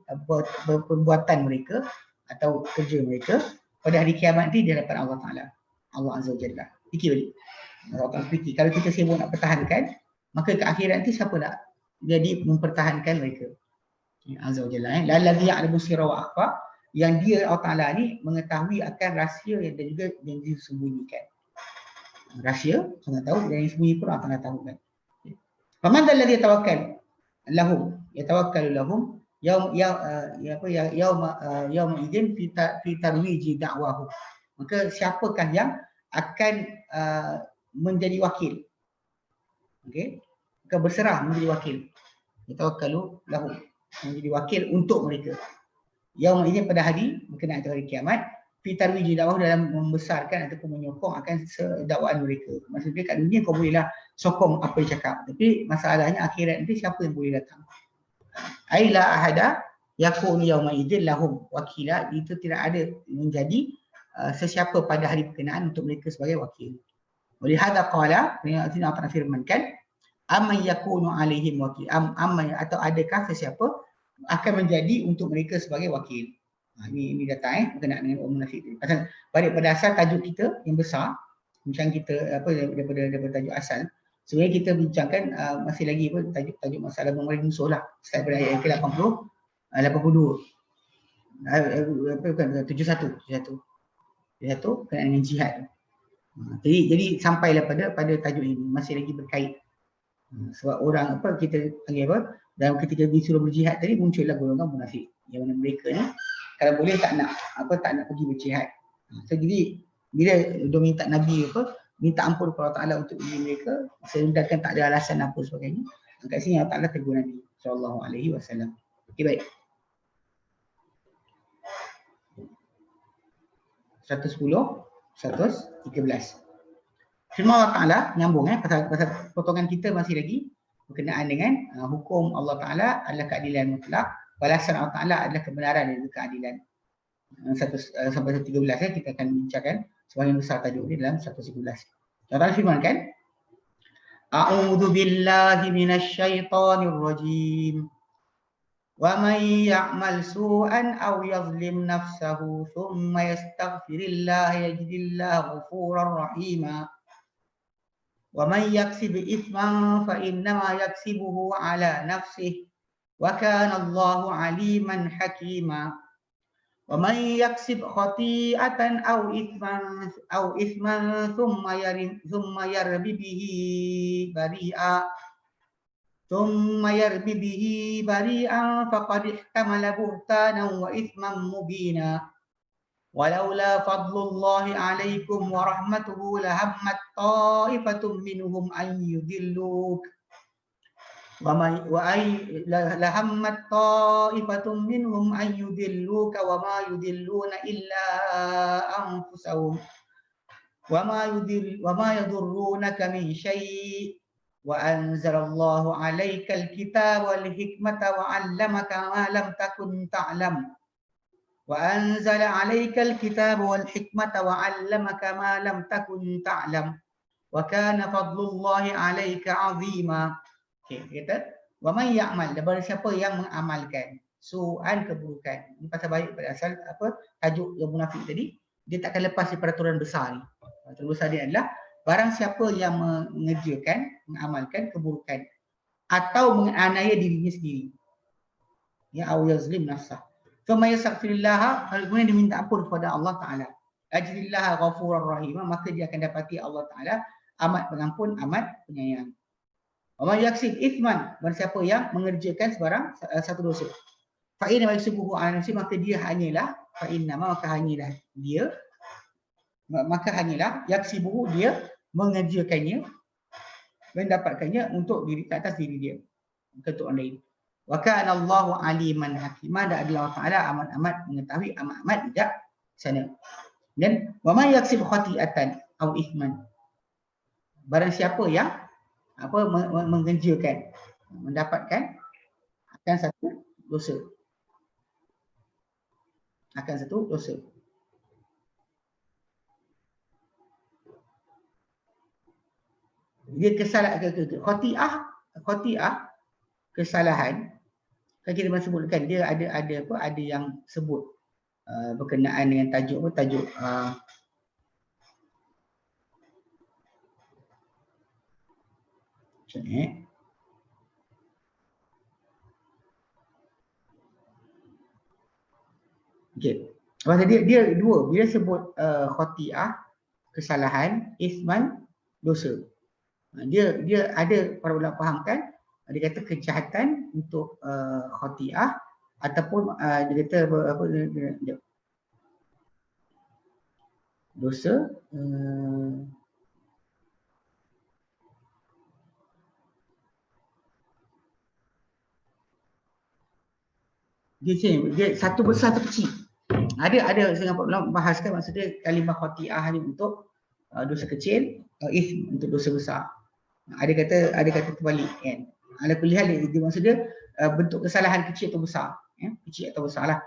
Speaker 1: perbuatan mereka atau kerja mereka pada hari kiamat nanti di hadapan Allah Taala, Allah Azza wa Jalla. Fikir balik. Allah fikir, kalau kita sibuk nak pertahankan, maka ke akhirat nanti siapa nak jadi mempertahankan mereka? Azza wa Jalla. Lallazi ya'lamu sirra wa akhfa, yang dia Allah Taala ni mengetahui akan rahsia dan juga yang disembunyikan. Rahsia sangat tahu, dan yang sembunyi pun Allah Taala tahu kan. Faman alladhi yatawakkalu lahum yaum idzin fi tarwiji da'wahu. Maka siapakah yang akan menjadi wakil? Okey, maka berserah menjadi wakil. Yatawakkalu lahum, menjadi wakil untuk mereka. Yaum idzin pada hari berkenaan hari kiamat, fi tarwiji da'wahu, dalam membesarkan ataupun menyokong akan dakwaan mereka. Maksudnya kat dunia kau bolehlah sokong apa yang cakap, tapi masalahnya akhirat nanti siapa yang boleh datang? Aila ahada yakun yauma idzin lahum wakila, itu tidak ada menjadi sesiapa pada hari berkenaan untuk mereka sebagai wakil. Oleh hadza qala, ini apa firmankan, amma yakunu alaihim wakil, amma atau adakah sesiapa akan menjadi untuk mereka sebagai wakil. Ini datang berkenaan dengan orang munafik tadi. Pasal balik pada asal tajuk kita yang besar, bincang kita daripada tajuk asal. Sebenarnya kita bincangkan masih lagi tajuk masalah memerangi musuh lah. Setelah pada ayat ke-80, 82. Bukan 71 berkenaan dengan jihad. Jadi sampailah pada tajuk ini masih lagi berkait. Sebab orang kita panggil dalam ketika disuruh berjihad tadi muncullah golongan munafik. Yang mana mereka ni kalau boleh tak nak pergi berjihad. So jadi bila dia minta Nabi minta ampun kepada Allah Taala untuk diri mereka, sedangkan tak ada alasan apa sebagainya. Kat sini Allah Taala tegur Nabi sallallahu alaihi wasallam. Okey, baik. 110, 113. Firman Allah Taala nyambung pasal potongan kita masih lagi berkenaan dengan hukum Allah Taala adalah keadilan mutlak, balasan Allah Taala adalah kebenaran dan keadilan. 1 sampai 13 kita akan bincangkan sebahagian besar tajuk ini dalam 111. Allah firmankan, A'udzu billahi minasyaitonir rajim. Wa may ya'mal su'an aw yazlim nafsahu thumma yastaghfirillah yajidillaha ghafurar rahima. Wa may yaksib ithman fa innama yaksibuhu ala nafsihi wa kana Allahu aliman hakima. Wa may yaksib khati'atan aw ithman thumma yarmi bihi bari'an faqad ihtamala buhtanan wa ithman mubina. Walaula fadlullahi 'alaikum wa rahmatuhu lahammat ta'ifatun minhum an yudilluk lahammat ta'ifatun minhum an yudilluka wa ma yudilluna illa anfusahum wa ma yadurrunaka min syai' wa anzalallahu 'alaikal kitaba wal hikmata wa 'allamaka ma lam takun ta'lam wa anzala 'alaikal kitaba wal hikmata wa 'allamaka ma lam takun ta'lam wa kana fadlullahi 'alaika 'azima. Okey, kata wa may ya'mal, barang siapa yang mengamalkan su'an, keburukan. Ini pasal baik pada asal tajuk yang munafik tadi, dia takkan lepas di peraturan besar ni. Peraturan besar dia adalah barang siapa yang mengerjakan, mengamalkan keburukan atau menganiaya dirinya sendiri, ya, au yazlim nafsah, thumma yastaghfirullah, kemudian dia minta ampun kepada Allah Taala, ajrillah ghafurur rahim, maka dia akan dapati Allah Taala amat pengampun, amat penyayang. Wa may yaksib ithman, barang siapa yang mengerjakan sebarang satu dosa, fa inna yaksubuhu ala nafsi, maka dia hanyalah, fa inna maka hanyalah dia, maka hanyalah yaksibuhu, dia mengerjakannya, mendapatkannya untuk diri, ke atas diri dia, bukan untuk orang lain. Wa kana Allahu aliman hakima, dan adalah Allah Taala amat-amat mengetahui, amat-amat bijaksana. Dan wa may yaksib khati'atan aw ithman, barang siapa yang mengerjakan, mendapatkan akan satu dosa, akan satu dosa. Dia kesalahan, khati'ah kesalahan. Kan kita sebutkan dia ada yang sebut berkenaan dengan tajuk okey. Maksud dia dua, bila sebut khati'ah kesalahan, isman dosa. Dia ada para ulama fahamkan, dia kata kejahatan untuk khati'ah, ataupun dia kata dosa dia satu besar, satu kecil. Ada setengah ulama bahaskan, maksudnya kalimah khati'ah ni untuk dosa kecil, ism untuk dosa besar. Ada kata terbalik kan. Ala kulli hal, dia maksud dia bentuk kesalahan kecil atau besar, ya, kecil atau besar lah.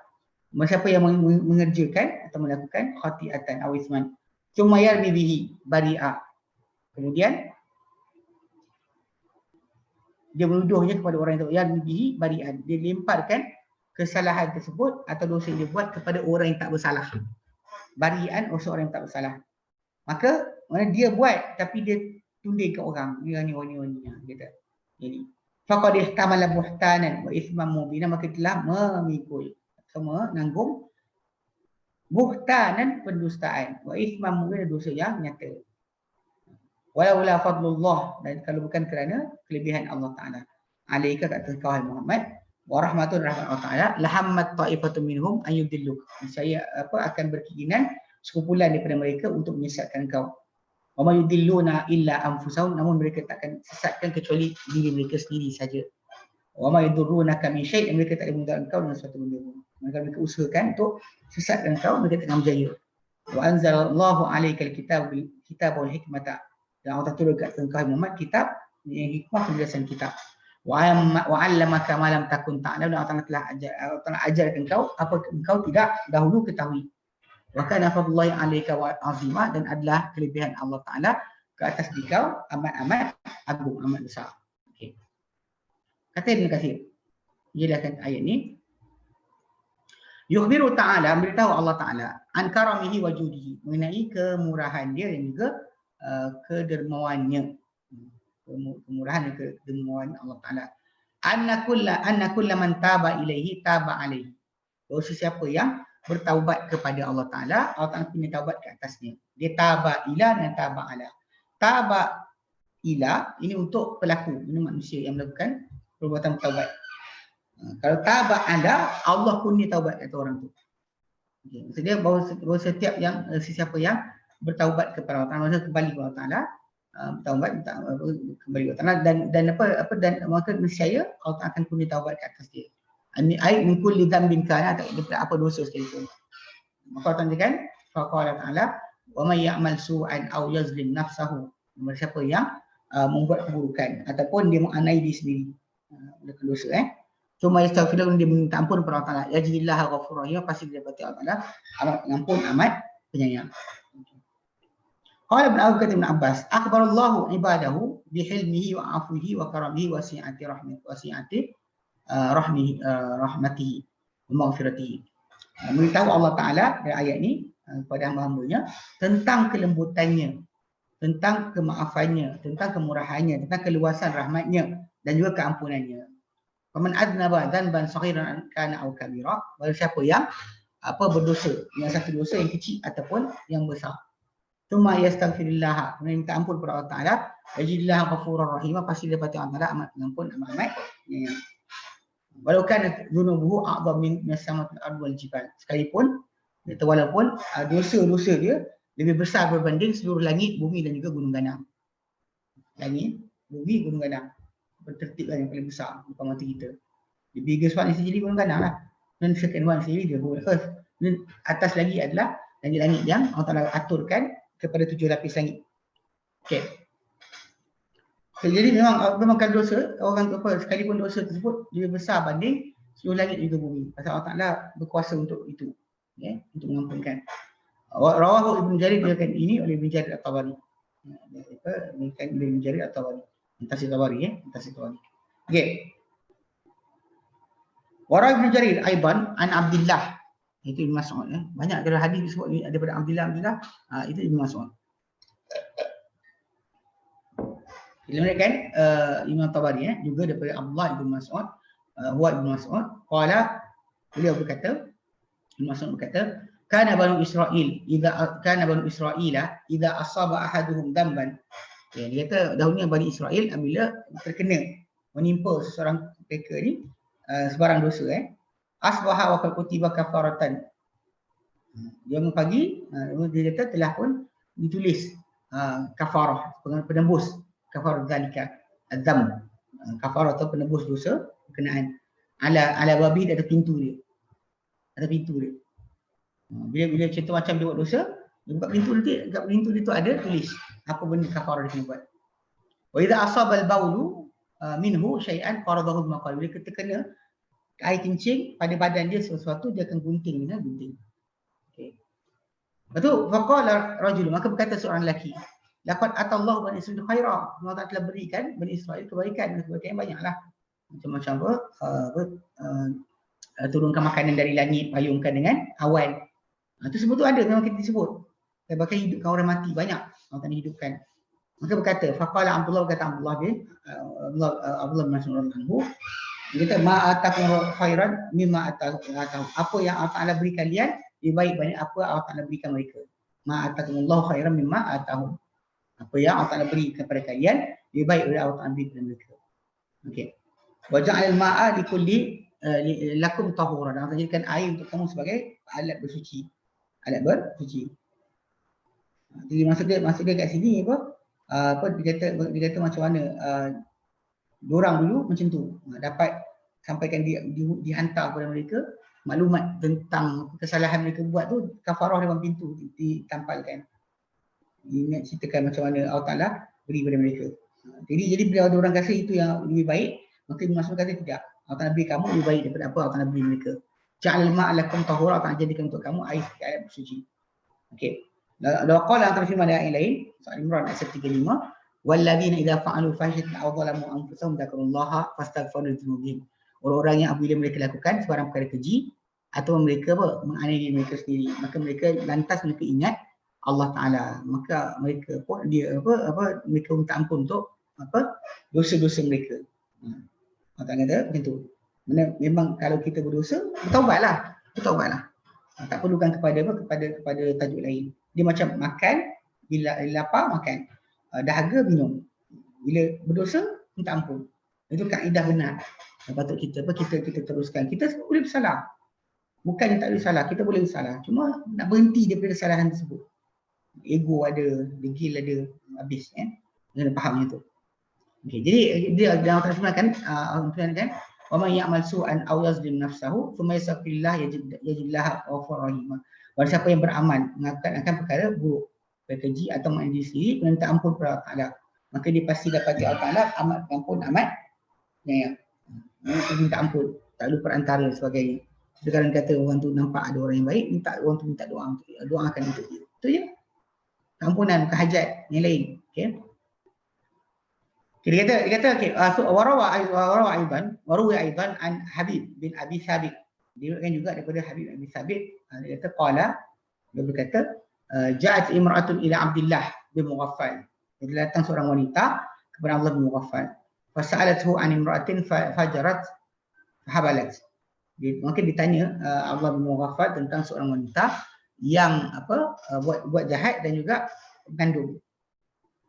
Speaker 1: Siapa yang mengerjakan atau melakukan khati'atan aw isman, cuma yarmi bihi bari'a, kemudian dia menuduhnya kepada orang itu, yarmi bihi bari'an, dia lemparkan kesalahan tersebut atau dosa yang dia buat kepada orang yang tak bersalah. Bari'an, orang yang tak bersalah. Maka mana dia buat tapi dia tunding ke orang, dia ni kata. Jadi faqad ihtamala buhtanan wa ithman mubina, maka telah memikul atau menanggung buhtanan, pendustaan, wa ithman mubina, dosa yang nyata. Walau la fadlullah, dan kalau bukan kerana kelebihan Allah Taala, alaika, kata kau Muhammad, wa rahmatun, rahmat Allah Taala, lahammat ta'ifatun minhum ayyudilluk, saya akan berkeinginan sekumpulan daripada mereka untuk menyesatkan kau. Wa may yudilluna illa anfusahum, namun mereka takkan sesatkan kecuali diri mereka sendiri saja. Wa may yadurrunaka min syai', mereka tak boleh memudaratkan kau dengan suatu benda pun. Mereka usahakan untuk sesatkan kau, mereka tak akan berjaya. Wa anzalallahu 'alaikal kitaba wal hikmata, dan Allah turun kat engkau Muhammad kitab, yang hikmah, penjelasan kitab. Wa 'allamaka ma lam takun ta'lam, dan Allah telah ajarkan kau apa engkau tidak dahulu ketahui. Wa kana fadlullahi 'alaika wa 'azima, dan adalah kelebihan Allah Taala ke atas dikau amat-amat agung, amat besar. Okey. Kata Ibn Katsir, jelaskan ayat ni. Yukhbiru Ta'ala, beritahu Allah Taala, an karamihi wa judihi, mengenai kemurahan dia dan juga kedermawannya. Kemurahan dan kedermawan Allah Taala. Anna kulla man taba ilaihi taba alaihi. Bahawa sesiapa yang bertaubat kepada Allah Ta'ala, Allah Ta'ala punya taubat ke atasnya. Dia taba ila dan taba ala. Taba ila ini untuk pelaku, ini manusia yang melakukan perbuatan taubat. Kalau taba ala, Allah pun dia taubat kata orang tu. Okay. Maksudnya bahawa setiap yang sesiapa yang bertaubat kepada Allah Ta'ala, maksudnya kembali kepada Allah Ta'ala, bertaubat kembali kepada Allah Ta'ala, dan maka nescaya Allah Ta'ala akan pun dia taubat ke atas dia. Ini ayat min kulli dhanbin kana, apa dosa sekalipun. Maka Allah katakan, faqala ta'ala, wa may ya'mal su'an aw yazlim nafsahu, siapa yang membuat keburukan ataupun dia menganiaya diri sendiri, melakukan dosa, cuma yastaghfirullah, dia minta ampun kepada Allah Taala, yajidillah ghafurur rahim, pasti dia dapati Allah Taala amat pengampun, amat penyayang. Qala Ibn Abbas, akhbarallahu ibadahu bihilmihi wa afwihi wa karamihi wa si'ati rahmatihi wa maghfiratihi. Memberitahu Allah Ta'ala dari ayat ini kepada hamba-hambanya tentang kelembutannya tentang kemaafannya, tentang kemurahannya, tentang keluasan rahmatnya dan juga keampunannya. Faman adnaba dzanban saghiran kana aw kabira, barang siapa yang berdosa, yang satu dosa yang kecil ataupun yang besar. Tsumma yastaghfirullah, minta ampun kepada Allah Taala, yajidillah ghafurur rahim, pasti dia dapat Allah Taala amat pengampun, amat penyayang. Walau kana dzunubuhu a'dham min as-samawati wal jibal, sekalipun walaupun dosa-dosa dia lebih besar berbanding seluruh langit, bumi dan juga gunung ganang. Langit, bumi, gunung ganang bertertiblah yang paling besar di depan mata kita. The biggest one is jadi gunung ganang lah. Dan second one sendiri dia earth. Dan atas lagi adalah langit-langit yang Allah Ta'ala aturkan kepada 7 lapis langit. Okay. So, jadi memang kalau dosa, orang sekalipun dosa tersebut lebih besar banding seluruh langit juga bumi. Pasal Allah Ta'ala berkuasa untuk itu. Okay? Untuk mengampunkan. Rawahu Ibn Jarir diriwayatkan ini oleh Ibn Jarir At-Tabari. Ibn Jarir At-Tabari. Tafsir Tabari, Tafsir Tabari. Okey. Wara Ibn Jarir aidan an Abdullah. Itu Ibn Mas'ud, Banyak kalau hadis disebut ni daripada Abdullah, itu Ibn Mas'ud. Diriwayatkan Imam Tabari juga daripada Abdullah Ibn Mas'ud, Ibn Mas'ud qala, beliau berkata, Ibn Mas'ud berkata, kana banu Israila idza asaba ahaduhum dhanban. Dia kata dahulunya Bani Israel apabila terkena, menimpa seseorang mereka ni sebarang dosa, asbaha wa qad kutiba kafaratan. Dia pagi dia kata telah pun ditulis kafarah, penembus, kafarah zalika adzam, kafarah atau penembus dosa berkenaan ala babi, ada pintu dia. Bila cerita macam dia buat dosa, dia buka pintu nanti, dekat pintu dia tu ada tulis apa benda kafarah dia kena buat. Wa idza asaba al-baulu minhu syai'an faradahu maqal. Bila terkena air kencing pada badan dia sesuatu, dia akan gunting dengan gunting. Okey. Lepas tu faqala rajul, maka berkata seorang lelaki, laqad atallahu bani Israil khaira. Allah Taala telah berikan Bani Israel kebaikan yang banyaklah. Macam-macam turunkan makanan dari langit, payungkan dengan awan. Itu sebut tu ada, memang kita disebut. Bahkan hidupkan orang mati banyak, Allah Taala hidupkan. Maka berkata, faqala Abdullah, berkata Abdullah bin Mas'ud anhu, dia kata ma'atakum khairan mimma atahu. Apa yang Allah Taala beri kalian lebih baik banyak apa Allah Taala berikan mereka. Ma'atakumullahu khairan mimma atahu. Apa yang Allah Taala beri kepada kalian lebih baik daripada Allah Taala beri kepada mereka. Okey. Wa ja'al ma'a likulli lakum tahura. Dan jadikan air untuk kamu sebagai alat bersuci. Jadi maksud dia kat sini dia kata macam mana diorang dulu macam tu dapat sampaikan dihantar kepada mereka maklumat tentang kesalahan mereka buat tu, kafarah depan pintu ditampalkan. Ingat ceritakan macam mana Allah Ta'ala beri kepada mereka. Jadi bila ada orang rasa itu yang lebih baik, maka Ibn kata tidak. Allah Ta'ala beri kamu lebih baik daripada apa Allah Ta'ala beri mereka. Ja'al ma'alakum tahura, Allah Ta'ala jadikan untuk kamu air bersuci. Okey. Lalu qala antara firman ayat lain, surah Imran ayat 35, walladzina idza fa'alu fahishatan aw zalamu anfusahum dzakarullaha fastaghfiru dzunubihim. Orang-orang yang apabila mereka lakukan sebarang perkara keji atau mereka menganiaya mereka sendiri, maka mereka ingat Allah Taala, maka mereka pun mereka minta ampun untuk dosa-dosa mereka. Allah Taala kata macam tu. Memang kalau kita berdosa, bertaubatlah. Tak perlukan kepada tajuk lain. Dia macam makan, bila lapar makan, dahaga minum. Bila berdosa minta ampun. Itu kaedah benar. Patut kita teruskan. Kita boleh bersalah. Bukan tak boleh salah, kita boleh bersalah. Cuma nak berhenti daripada kesalahan tersebut. Ego ada, degil ada, habis Kena faham itu. Okey, jadi dia dalam terjemahan kan wa may ya'mal su'an aw yazlim nafsahu thumma yastaghfirullah yajidillah ghafurur rahim. Barang siapa yang beramal mengatakan perkara buruk, keji atau mengingkari sendiri, minta ampun kepada Allah Taala, maka dia pasti dapat Allah Taala amat pengampun, amat penyayang. Minta ampun, tak ada perantara sebagainya. Sekarang kata orang tu nampak ada orang yang baik, orang tu minta doa untuk dia, doakan untuk dia. Itu je. Ampunan, bukan hajat yang lain. Okey. Dia kata okey, warawa aidan an Habib bin Abi Thabit. Diriwayatkan juga daripada Habib bin Abi Thabit, dia kata qala, dia berkata ja'at imra'atun ila Abdullah bin Mughaffal. Jadi datang seorang wanita kepada Abdullah bin Mughaffal. Fasa'alathu an imra'atin fajarat fahabalat. Mungkin ditanya Abdullah bin Mughaffal tentang seorang wanita yang buat jahat dan juga mengandung.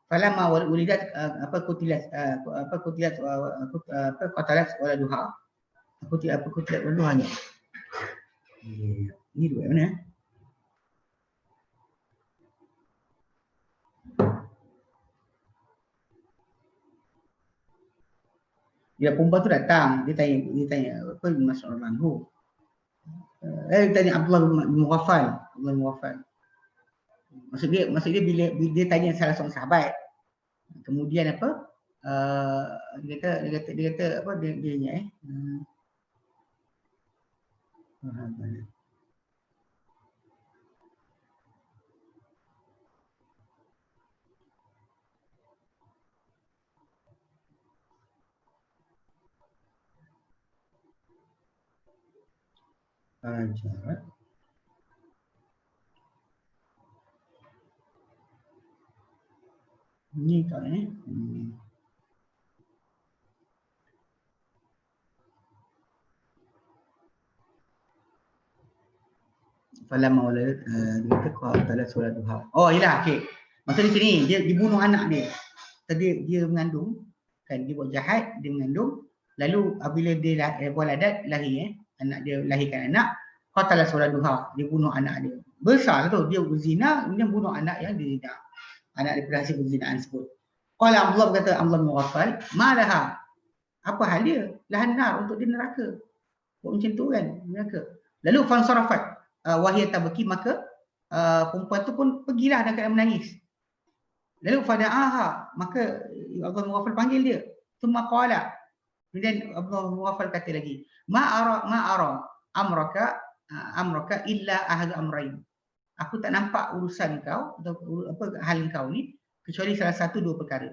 Speaker 1: Falamma wulidat qutilat qatalat waladuha. Qutilat waladuhanya. Ini dua mana? Dia perempuan tu datang, dia tanya apa maksud orang tu? Dia tanya Abdullah bin Mughaffal, Maksud dia bila dia tanya salah seorang sahabat. Kemudian apa? Dia kata apa dia Fajarat. Ni tak Falamma waladat dia kata qatalat waladuha. Oh yalah, okey. Maksud di sini dia dibunuh anak dia. Tadi dia mengandung, kan dia buat jahat, dia mengandung. Lalu apabila dia waladat lahir anak dia lahirkan anak, qatalat waladuha, dia bunuh anak dia. Besar tu dia berzina, kemudian bunuh anak yang dia zina. Anak dia hasil perzinaan tersebut. Qala Abdullah berkata Abdullah bin Mughaffal, "Malaha?" Apa hal dia? Lahan nar, untuk dia neraka. Buat macam tu kan, neraka. Lalu fansarafat wahia tabki, maka perempuan tu pun pergilah dan keadaan menangis. Lalu fada'aha, maka Abdullah bin Mughaffal panggil dia. Tsumma qala, kemudian Abdullah bin Mughaffal kata lagi, ma ara amraka illa ahadu amrain. Aku tak nampak urusan kau atau apa hal kau ni kecuali salah satu dua perkara.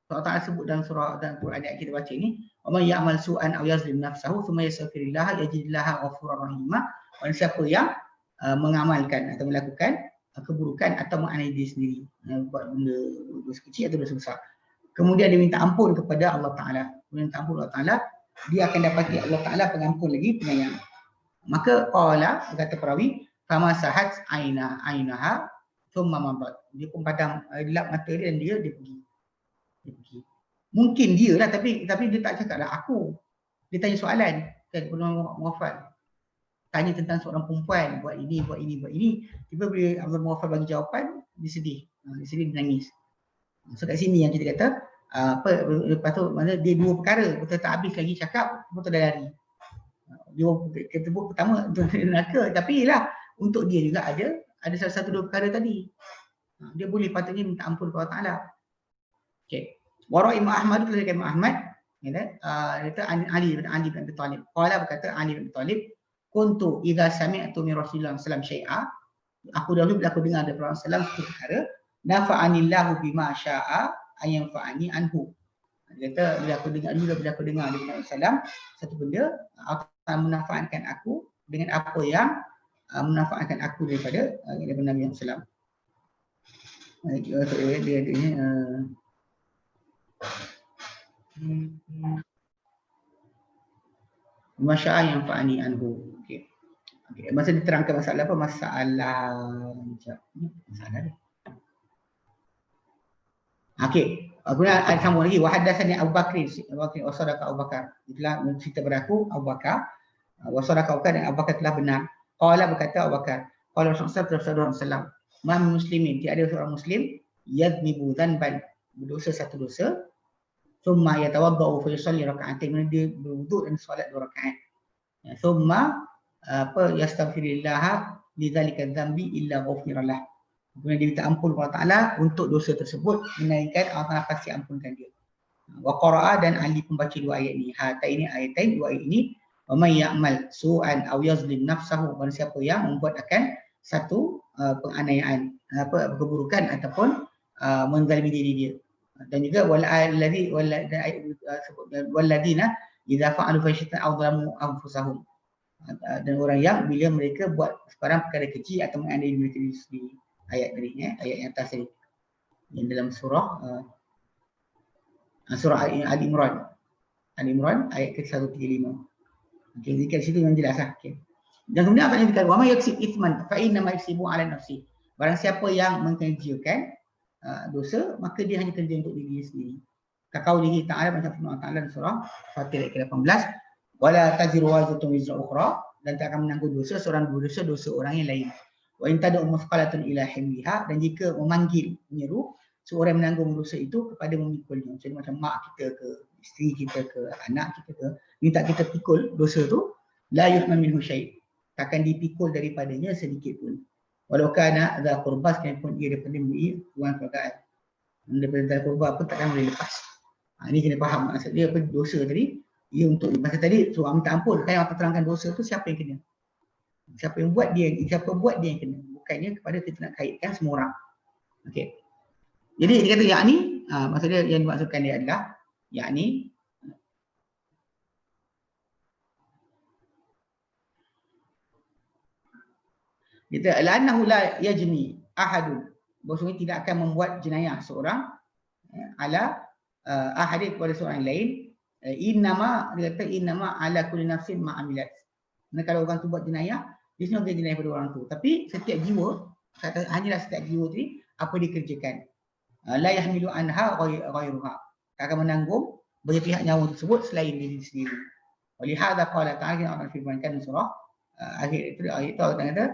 Speaker 1: Allah Ta'ala sebut dalam surah dan Quran ayat kita baca ni, "Wa may ya'mal su'an aw yazlim nafsahu thumma yastaghfirullah yajidillaha ghafurur rahima." Dan siapa yang mengamalkan atau melakukan keburukan atau menganiaya diri sendiri, buat benda dosa kecil atau dosa besar, kemudian dia minta ampun kepada Allah Ta'ala, minta ampun Allah Ta'ala, dia akan dapati Allah Ta'ala pengampun lagi penyayang. Maka qala, kata perawi, fama sahat ainaha thumma madat. Dia pun padam gelap mata dia dan dia pergi. Mungkin dia lah, tapi dia tak cakap lah aku. Dia tanya soalan kan kepada Muhaffal. Tanya tentang seorang perempuan buat ini. Tiba bila Abdul Muhaffal bagi jawapan, dia sedih. Dia sedih, dia nangis. So kat sini yang kita kata lepas tu mana dia dua perkara, betul tak habis lagi cakap, betul dah lari. Dia kata pertama untuk neraka, tapi lah untuk dia juga ada salah satu dua perkara tadi. Dia boleh patutnya minta ampun kepada Allah Ta'ala. Okey. Wara Imam Ahmad, dari Imam Ahmad, kata Ali bin Abi Thalib. Qala, berkata Ali bin Abi Thalib, kuntu idza sami'tu min Rasulullah sallallahu alaihi wasallam syai'a. Aku dahulu bila aku dengar dari Rasulullah sallallahu alaihi wasallam perkara, nafa'anillahu bima syaa ayanfa'ani anhu. Dia kata bila aku dengar dari Nabi sallallahu satu benda, Allah menafaatkan aku dengan apa yang menafaatkan aku daripada Nabi sallallahu alaihi wasallam. Masya yang fa'ani anhu. Okey. Masa diterangkan masalah apa? Masalah dia. Okey. Kemudian ada sambung lagi. Wa haddatsani Abu Bakr wa sadaqa Abu Bakar. Itulah cerita beraku Abu Bakar. Wa sadaqa Abu Bakar, dan Abu Bakar telah benar. Qala, berkata Abu Bakar, qala Rasulullah sallallahu alaihi wasallam, "Ma min muslimin, tiada seorang muslim yadnibu dzanban, berdosa satu dosa, thumma yatawaddau fa yusalli raka'atain, dia berwuduk dan solat 2 rakaat. Thumma yastaghfirullah li dzalika dzambi illa ghufira lah. Kemudian dia minta ampun kepada Allah Ta'ala untuk dosa tersebut, melainkan Allah Ta'ala pasti ampunkan dia. Wa qara'a, dan Ali membaca dua ayat ini. Hataini ayatain, dua ayat ini. Wa may ya'mal su'an aw yazlim nafsahu, barang siapa yang membuat akan satu penganiayaan, keburukan ataupun menzalimi diri dia. Dan juga waladina idza fa'alu fahishatan aw zalamu anfusahum, dan orang yang bila mereka buat sebarang perkara kecil atau menganiaya diri mereka sendiri. Ayat tadi, ayat yang atas tadi. yang dalam surah surah Ali Imran. Ali Imran ayat ke-135. Okey, zikir situ yang jelas lah. Okey. Dan kemudian apa yang dikatakan? Wa may yaksib itsman fa inna ma yaksibu ala nafsi. Barang siapa yang mengerjakan dosa, maka dia hanya kerja untuk diri sendiri. Kaqaulihi ta'ala, macam firman Allah Ta'ala dalam surah Fatir ayat ke-18, wala taziru wazratun wizra ukhra, dan tak akan menanggung dosa seorang dosa orang yang lain. Wa in tad'u mufqalatun ila himliha, dan jika memanggil, menyeru seorang yang menanggung dosa itu kepada memikulnya. Jadi macam mak kita ke, isteri kita ke, anak kita ke, minta kita pikul dosa tu, la yuhmal minhu syai', takkan dipikul daripadanya sedikit pun. Walau kana dza qurba, sekalipun ia daripada memberi tuan perkataan. Daripada dza qurba pun takkan boleh lepas. Ini kena faham maksud dia apa dosa tadi. Ia untuk masa tadi suruh minta ampun, kan yang terangkan dosa tu siapa yang kena? Siapa yang buat dia, siapa buat dia yang kena. Bukannya kepada kita nak kaitkan semua orang. Okey. Jadi dia kata yakni, maksud dia yang dimaksudkan dia adalah yakni kita la'annahu la yajni ahadun, bahawasanya tidak akan membuat jenayah seorang ala ahadin kepada seorang lain. Innama, dia kata innama ala kulli nafsin ma amilat. Kalau orang tu buat jenayah, dia semua dia jenayah pada orang tu. Tapi setiap jiwa, hanyalah setiap jiwa tadi apa dikerjakan. La yahmilu anha ghairuha, akan menanggung bagi pihak nyawa tersebut selain diri sendiri. Oleh hadza qala ta'ala, Allah firmankan surah akhir itu ayat itu Allah kata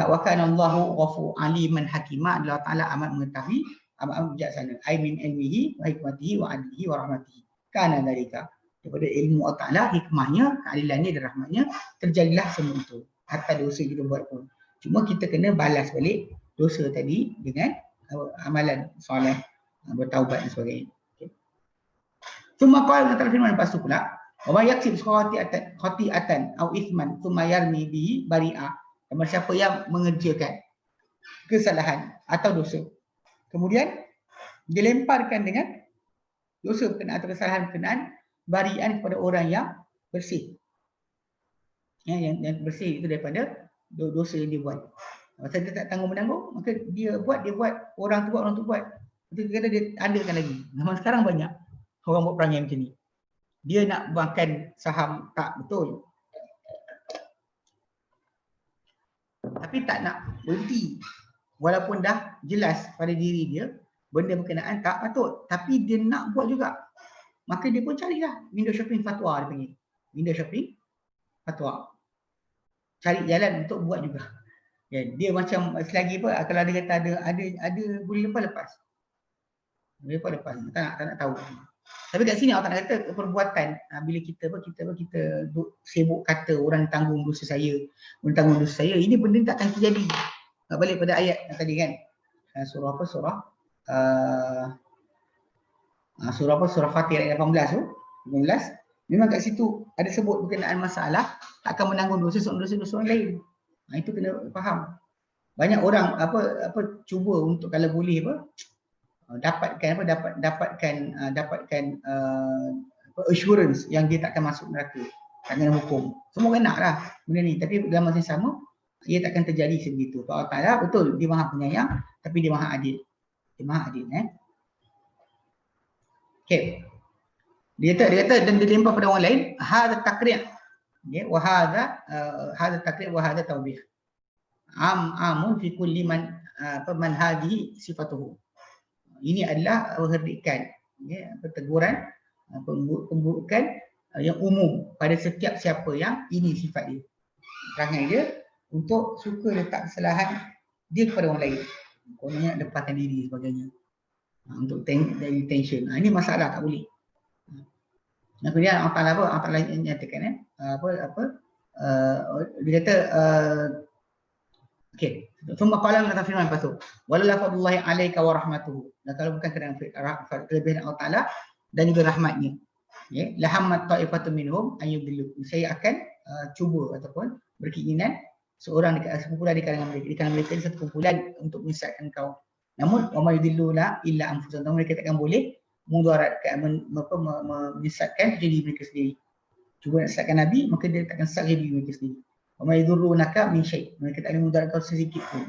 Speaker 1: wa kana Allahu ghafur aliman hakima, Allah Taala amat mengetahui, amat bijaksana. Ai min ilmihi wa hikmatihi wa adlihi wa rahmatihi. Kana dzalika, daripada ilmu Allah Taala, hikmahnya, keadilannya dan rahmatnya, terjadilah semua itu. Hatta dosa kita buat pun. Cuma kita kena balas balik dosa tadi dengan amalan soleh, bertaubat dan sebagainya. Okay. Thumma qala, Allah firman lepas tu pula, wa may yaksib khati'atan aw ithman thumma yarmi bihi bari'a. Dan siapa yang mengerjakan kesalahan atau dosa, kemudian dilemparkan dengan dosa berkenaan atau kesalahan berkenaan bari'an kepada orang yang bersih. Ya, yang bersih itu daripada dosa yang dia buat. Masa dia tak tanggung-menanggung, maka dia buat, orang tu buat. Itu dia kata dia adakan lagi. Zaman sekarang banyak orang buat perangai macam ni. Dia nak makan saham tak betul, tapi tak nak berhenti. Walaupun dah jelas pada diri dia benda berkenaan tak patut, tapi dia nak buat juga. Maka dia pun carilah window shopping fatwa, dia panggil. Window shopping fatwa. Cari jalan untuk buat juga. Ya, dia macam selagi apa, kalau dia kata ada boleh lepas. Boleh lepas. Tak nak tahu. Tapi kat sini Allah kata perbuatan, bila kita sibuk kata orang tanggung dosa saya, ini benda tak akan terjadi. Balik pada ayat yang tadi kan, surah apa, surah Fatir ayat 18 tu, 15. Memang kat situ ada sebut berkenaan masalah tak akan menanggung dosa orang lain. Itu kena faham. Banyak orang cuba untuk kalau boleh dapatkan assurance yang dia takkan masuk neraka, takkan hukum. Semua orang naklah benda ni, tapi dalam masa yang sama ia takkan terjadi sebegitu. Allah Taala betul dia Maha Penyayang, tapi dia Maha Adil. Dia Maha Adil. Okey. Dia kata dan dilempar pada orang lain, hadza taqri'. Ya, wa hadza taqri' wa hadza tawbih. Amun fi kulli man hadhihi sifatuhu. Ini adalah herdikan, ya, teguran, pemburukan yang umum pada setiap siapa yang ini sifat dia. Perangai dia untuk suka letak kesalahan dia kepada orang lain. Kononnya lepaskan diri sebagainya. Untuk dari tension. Ini masalah, tak boleh. Kemudian Allah Taala nyatakan dia kata okey. Thumma qala, kata firman lepas tu, wala fadlullahi 'alaika wa rahmatuhu. Dan kalau bukan kerana kelebihan Allah Taala dan juga rahmatnya, ya, la hammat ta'ifatu minhum an yudillu. Saya akan cuba ataupun berkeinginan sekumpulan di kalangan mereka satu kumpulan untuk menyesatkan kau. Namun wa ma yudilluna illa anfusahum. Mereka takkan boleh mudaratkan, menyesatkan diri mereka sendiri. Cuba nak sesatkan Nabi, maka dia takkan sesat diri mereka sendiri. Wa ma yadurrunaka min syai'. Mereka tak boleh mudarat kau sedikit pun.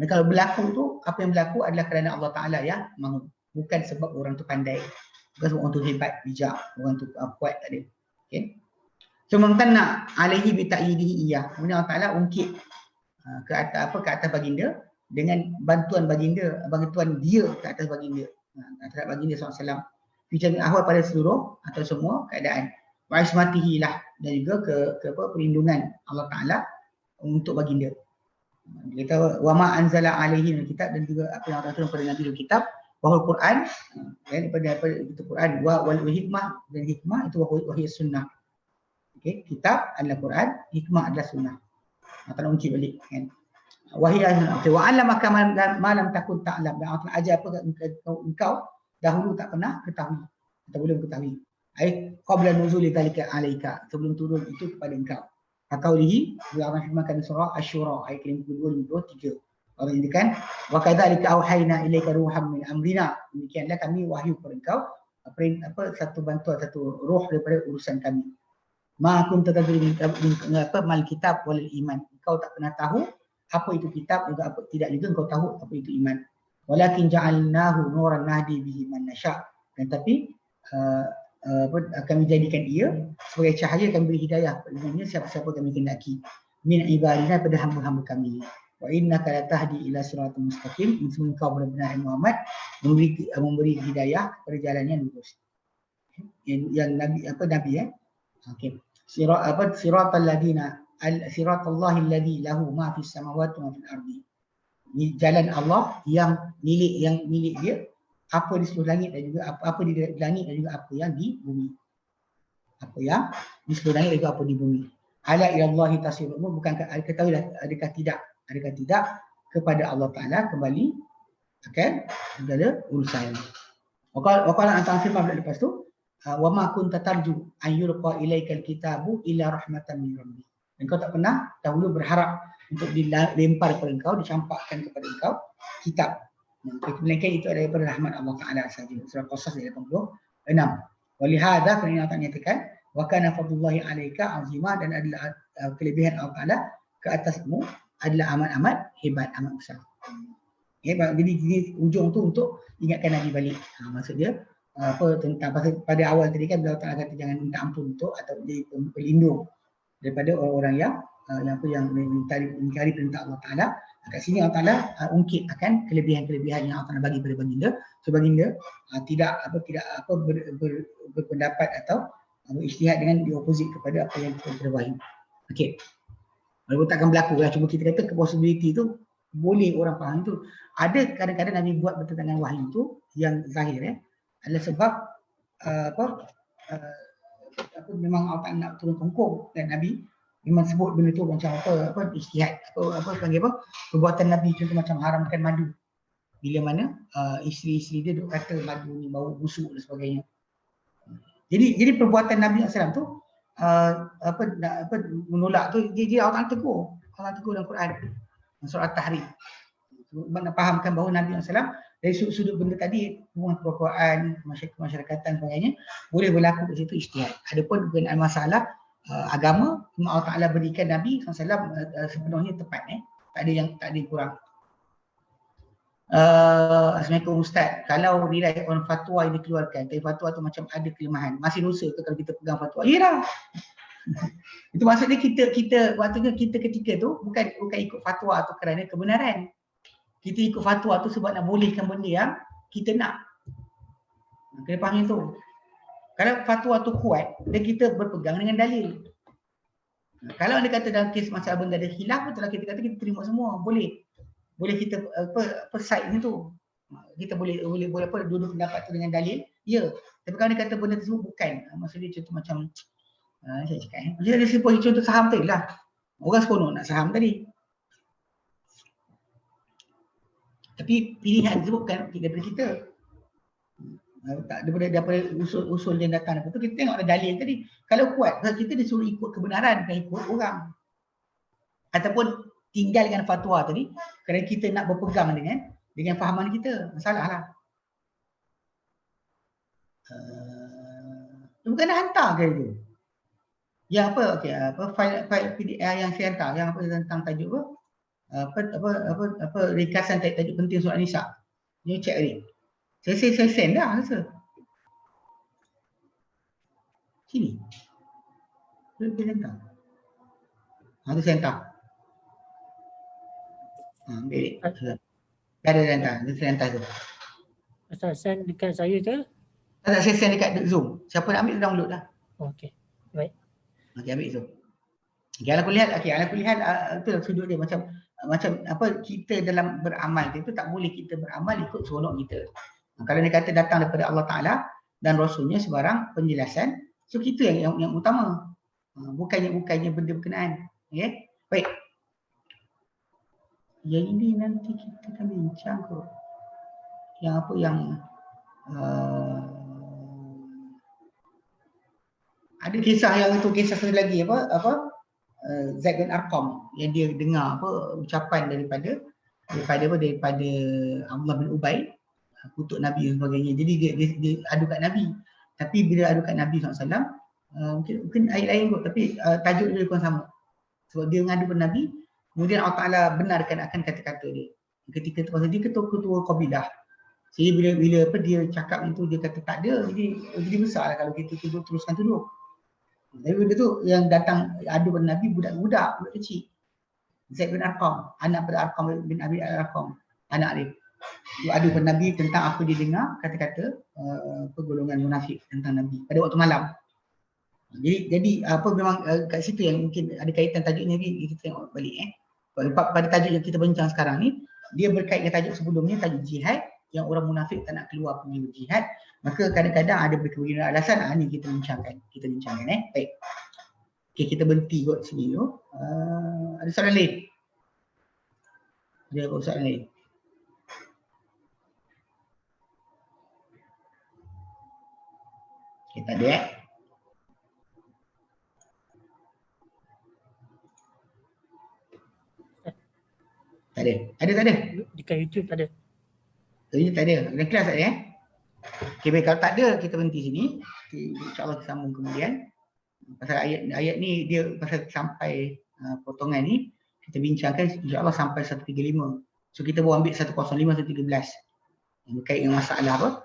Speaker 1: Dan kalau berlaku tu, apa yang berlaku adalah kerana Allah Ta'ala yang mahu. Bukan sebab orang tu pandai. Bukan sebab orang tu hebat, bijak. Orang tu kuat, tak ada. Okay. Cuma kan nak alaihi bita'yidihi iyah. Kemudian Allah Ta'ala ungkit ke atas baginda dengan bantuan baginda, bantuan dia ke atas baginda. Terhadap baginda SAW. Fi ahwal pada seluruh atau semua keadaan. Wa ismatihi lah. Dan juga ke perlindungan Allah Ta'ala untuk baginda. Dia kata wa ma anzala alaihi min kitab, dan juga apa yang Allah turun pada Nabi kitab, bahawa Quran daripada itu Quran wal hikmah, dan hikmah itu wahyu sunnah. Okey, kitab adalah Quran, hikmah adalah sunnah. Akan ungkit balik kan. Wahyu wa allamaka ma lam takun ta'lam, dan Allah ajar apa engkau dahulu tak pernah ketahui atau belum ketahui. Ai qabla nuzuli dzalika alaika, sebelum turun itu kepada engkau. Qaulihi Allah firmankan surah Asy-Syura ayat 52-53. Allah indikan wa kadzalika auhayna ilaika ruham min amrina, demikianlah kami wahyu kepada engkau satu bantuan, satu roh daripada urusan kami. Ma kunta tadri mal kitab wal iman, engkau tak pernah tahu apa itu kitab, juga apa tidak juga engkau tahu apa itu iman. Walakin ja'alnahu nuran nahdi bihi man nasya, dan tapi kami jadikan ia sebagai cahaya, kami beri hidayah dengannya siapa-siapa kami kehendaki min ibadina, pada hamba-hamba kami. Wa innaka latahdi ila siratal mustaqim, sesungguhnya kau benar-benar Muhammad memberi hidayah kepada jalan yang lurus. Yang nabi okey, siratal ladina siratallahi alladhi lahu ma fis samawati wa fil ardi. Ini jalan Allah yang milik dia, apa di seluruh langit dan juga apa di langit dan juga apa yang di bumi. Apa yang di seluruh langit dan juga apa di bumi. Ala ilallahi tasirul umur, bukankah ketahuilah adakah tidak kepada Allah Taala kembali akan segala urusan. Waqala antara firman lepas tu wa ma kunta tarju an yulqa ilaikal kitabu illa rahmatan min rabbik. Dan kau tak pernah dahulu berharap untuk dilempar kepada engkau, dicampakkan kepada engkau kitab. Melainkan itu adalah daripada rahmat Allah Ta'ala sahaja. Surah Qasas ayat 86. Walihada, kerana Allah nyatakan wa kana fadlullahi alaika azimah, dan adalah kelebihan Allah Ta'ala ke atasmu adalah amat-amat hebat, amat besar. Jadi ujung tu untuk ingatkan Nabi balik. Maksud dia tentang pada awal tadi kan Allah Ta'ala kata jangan minta ampun untuk atau jadi pelindung daripada orang-orang yang mengingkari perintah Allah Ta'ala. Kat sini Allah Ta'ala ungkit akan kelebihan-kelebihan yang Allah Ta'ala bagi pada baginda. So baginda tidak berpendapat atau berijtihad dengan di opposite kepada apa yang kita wahyu. Okey. Walaupun takkan berlaku lah, cuma kita kata possibility tu boleh orang faham tu. Ada kadang-kadang Nabi buat bertentangan wahyu tu yang zahir adalah sebab memang Allah Ta'ala nak turun hukum, dan Nabi memang sebut benda tu macam ijtihad, perbuatan Nabi, contoh macam haramkan madu. Bila mana isteri-isteri dia duk kata madu ni bau busuk dan sebagainya. Jadi perbuatan Nabi SAW tu menolak tu, dia Allah tegur. Allah tegur dalam Quran surah At-Tahrim. Nak fahamkan bahawa Nabi SAW dari sudut benda tadi, hubungan kekeluargaan, masyarakatan sebagainya, boleh berlaku di situ ijtihad. Adapun berkenaan masalah agama, Allah Ta'ala berikan Nabi SAW sepenuhnya tepat. Tak ada yang kurang. Assalamualaikum Ustaz, kalau nilai on fatwa yang dikeluarkan, tapi fatwa tu macam ada kelemahan, masih dosa ke kalau kita pegang fatwa? Ya. Itu maksudnya kita waktunya kita ketika tu bukan ikut fatwa atau kerana kebenaran. Kita ikut fatwa tu sebab nak bolehkan benda yang kita nak. Kena faham itu. Kalau fatwa tu kuat dan kita berpegang dengan dalil. Kalau anda kata dalam kes masalah benda ada khilaf, betul lah kita kata kita terima semua, boleh. Boleh kita side ni tu. Kita boleh duduk pendapat tu dengan dalil. Ya. Tapi kalau anda kata benda tersebut bukan, maksudnya contoh macam saya cakap dia ada sebuah contoh saham tadi lah. Orang seronok nak saham tadi. Tapi pilihan tersebut bukan daripada kita. Tak daripada usul yang datang apa tu, kita tengok ada dalil tadi. Kalau kuat, kita disuruh ikut kebenaran, bukan ikut orang. Ataupun tinggal dengan fatwa tadi kerana kita nak berpegang dengan fahaman kita. Masalahlah. Bukan nak hantar ke itu. Yang file PDF yang saya hantar, yang apa tentang tajuk apa? ringkasan tajuk penting surah Nisa. Ni cek ni. Saya send dah rasa. Sini. Boleh hantar. Tu saya hantar. Ambil. Dah ada hantar. Saya hantar tu.
Speaker 2: Ustaz send dekat saya ke?
Speaker 1: Tak, saya send dekat Zoom. Siapa nak ambil download lah.
Speaker 2: Okey. Baik.
Speaker 1: Okey, ambil Zoom. Okey, ala kulihat, itu sudut dia macam apa, kita dalam beramal itu tak boleh kita beramal ikut seronok kita. Kalau dia kata datang daripada Allah Taala dan Rasulnya sebarang penjelasan, so kita yang utama. Bukannya benda berkenaan. Okey. Baik. Yang ini nanti kita akan bincang kot. Yang apa yang ada kisah yang itu, kisah satu lagi apa Zaid bin Arqam yang dia dengar ucapan daripada Abdullah bin Ubay, kutuk Nabi dan sebagainya. Jadi dia adu kat Nabi. Tapi bila adu kat Nabi SAW, mungkin ayat lain kot, tapi tajuk dia pun sama. Sebab dia mengadu pada Nabi, kemudian Allah Ta'ala benarkan akan kata-kata dia. Ketika tu pasal dia ketua kabilah. Jadi bila dia cakap itu, dia kata tak ada, jadi besar lah kalau kita teruskan tuduh. Tapi benda tu yang datang adu pada Nabi budak kecil. Zaid bin Arqam, anak pada Arqam bin Abi Arqam, anak dia. Dia adu pada Nabi tentang apa dia dengar kata-kata golongan munafik tentang Nabi pada waktu malam. Jadi memang kat situ yang mungkin ada kaitan tajuknya ni, kita tengok balik pada tajuk yang kita bincang sekarang ni, dia berkait dengan tajuk sebelumnya, tajuk jihad, yang orang munafik tak nak keluar pergi berjihad. Maka kadang-kadang ada berbagai alasan. Ni kita bincangkan. Baik. Okey, kita berhenti kot sini tu. Ada soalan lain? Ada soalan lain? Okay, tak ada Tak ada. Tak ada?
Speaker 2: Dekat YouTube tak ada.
Speaker 1: YouTube tak ada. Dalam kelas tak ada Okey, baik, kalau tak ada kita berhenti sini. InsyaAllah kita sambung kemudian. Pasal ayat ni dia pasal sampai potongan ni kita bincangkan insya-Allah sampai 135. So kita boleh ambil 105 113. Yang berkait dengan masalah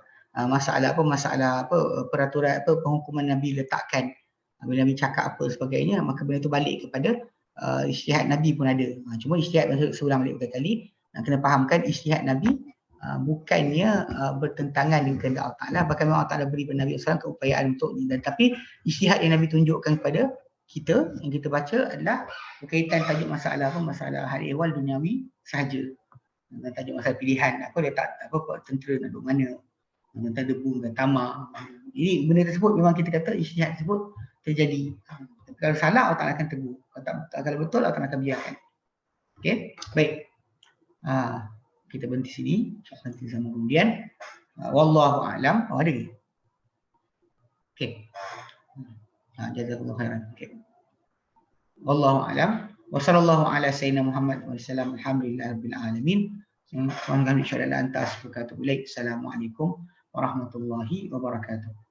Speaker 1: peraturan penghukuman Nabi letakkan. Bila Nabi cakap apa sebagainya, maka benda tu balik kepada ijtihad Nabi pun ada. Cuma ijtihad seorang balik berkali-kali, kena fahamkan ijtihad Nabi bukannya bertentangan dengan kehendak Allah Ta'ala. Bahkan Allah Ta'ala beri kepada Nabi SAW keupayaan untuk ni. Tapi ijtihad yang Nabi tunjukkan kepada kita, yang kita baca adalah berkaitan tajuk masalah hari ehwal duniawi sahaja. Dan tajuk masalah pilihan, tentera nak duduk mana, tentang debu dan tamak. Jadi benda tersebut memang kita kata ijtihad tersebut terjadi. Kalau salah Allah Ta'ala akan tegur. Kalau betul Allah Ta'ala akan biarkan. Okey, baik. Kita berhenti sini. Nanti sama kemudian. Wallahu a'lam. Ada ke? Okey. Jazakallahu khairan. Okey. Wallahu a'lam. Wa sallallahu ala sayyidina Muhammad wa sallam. Alhamdulillahirabbil alamin. Assalamualaikum warahmatullahi wabarakatuh.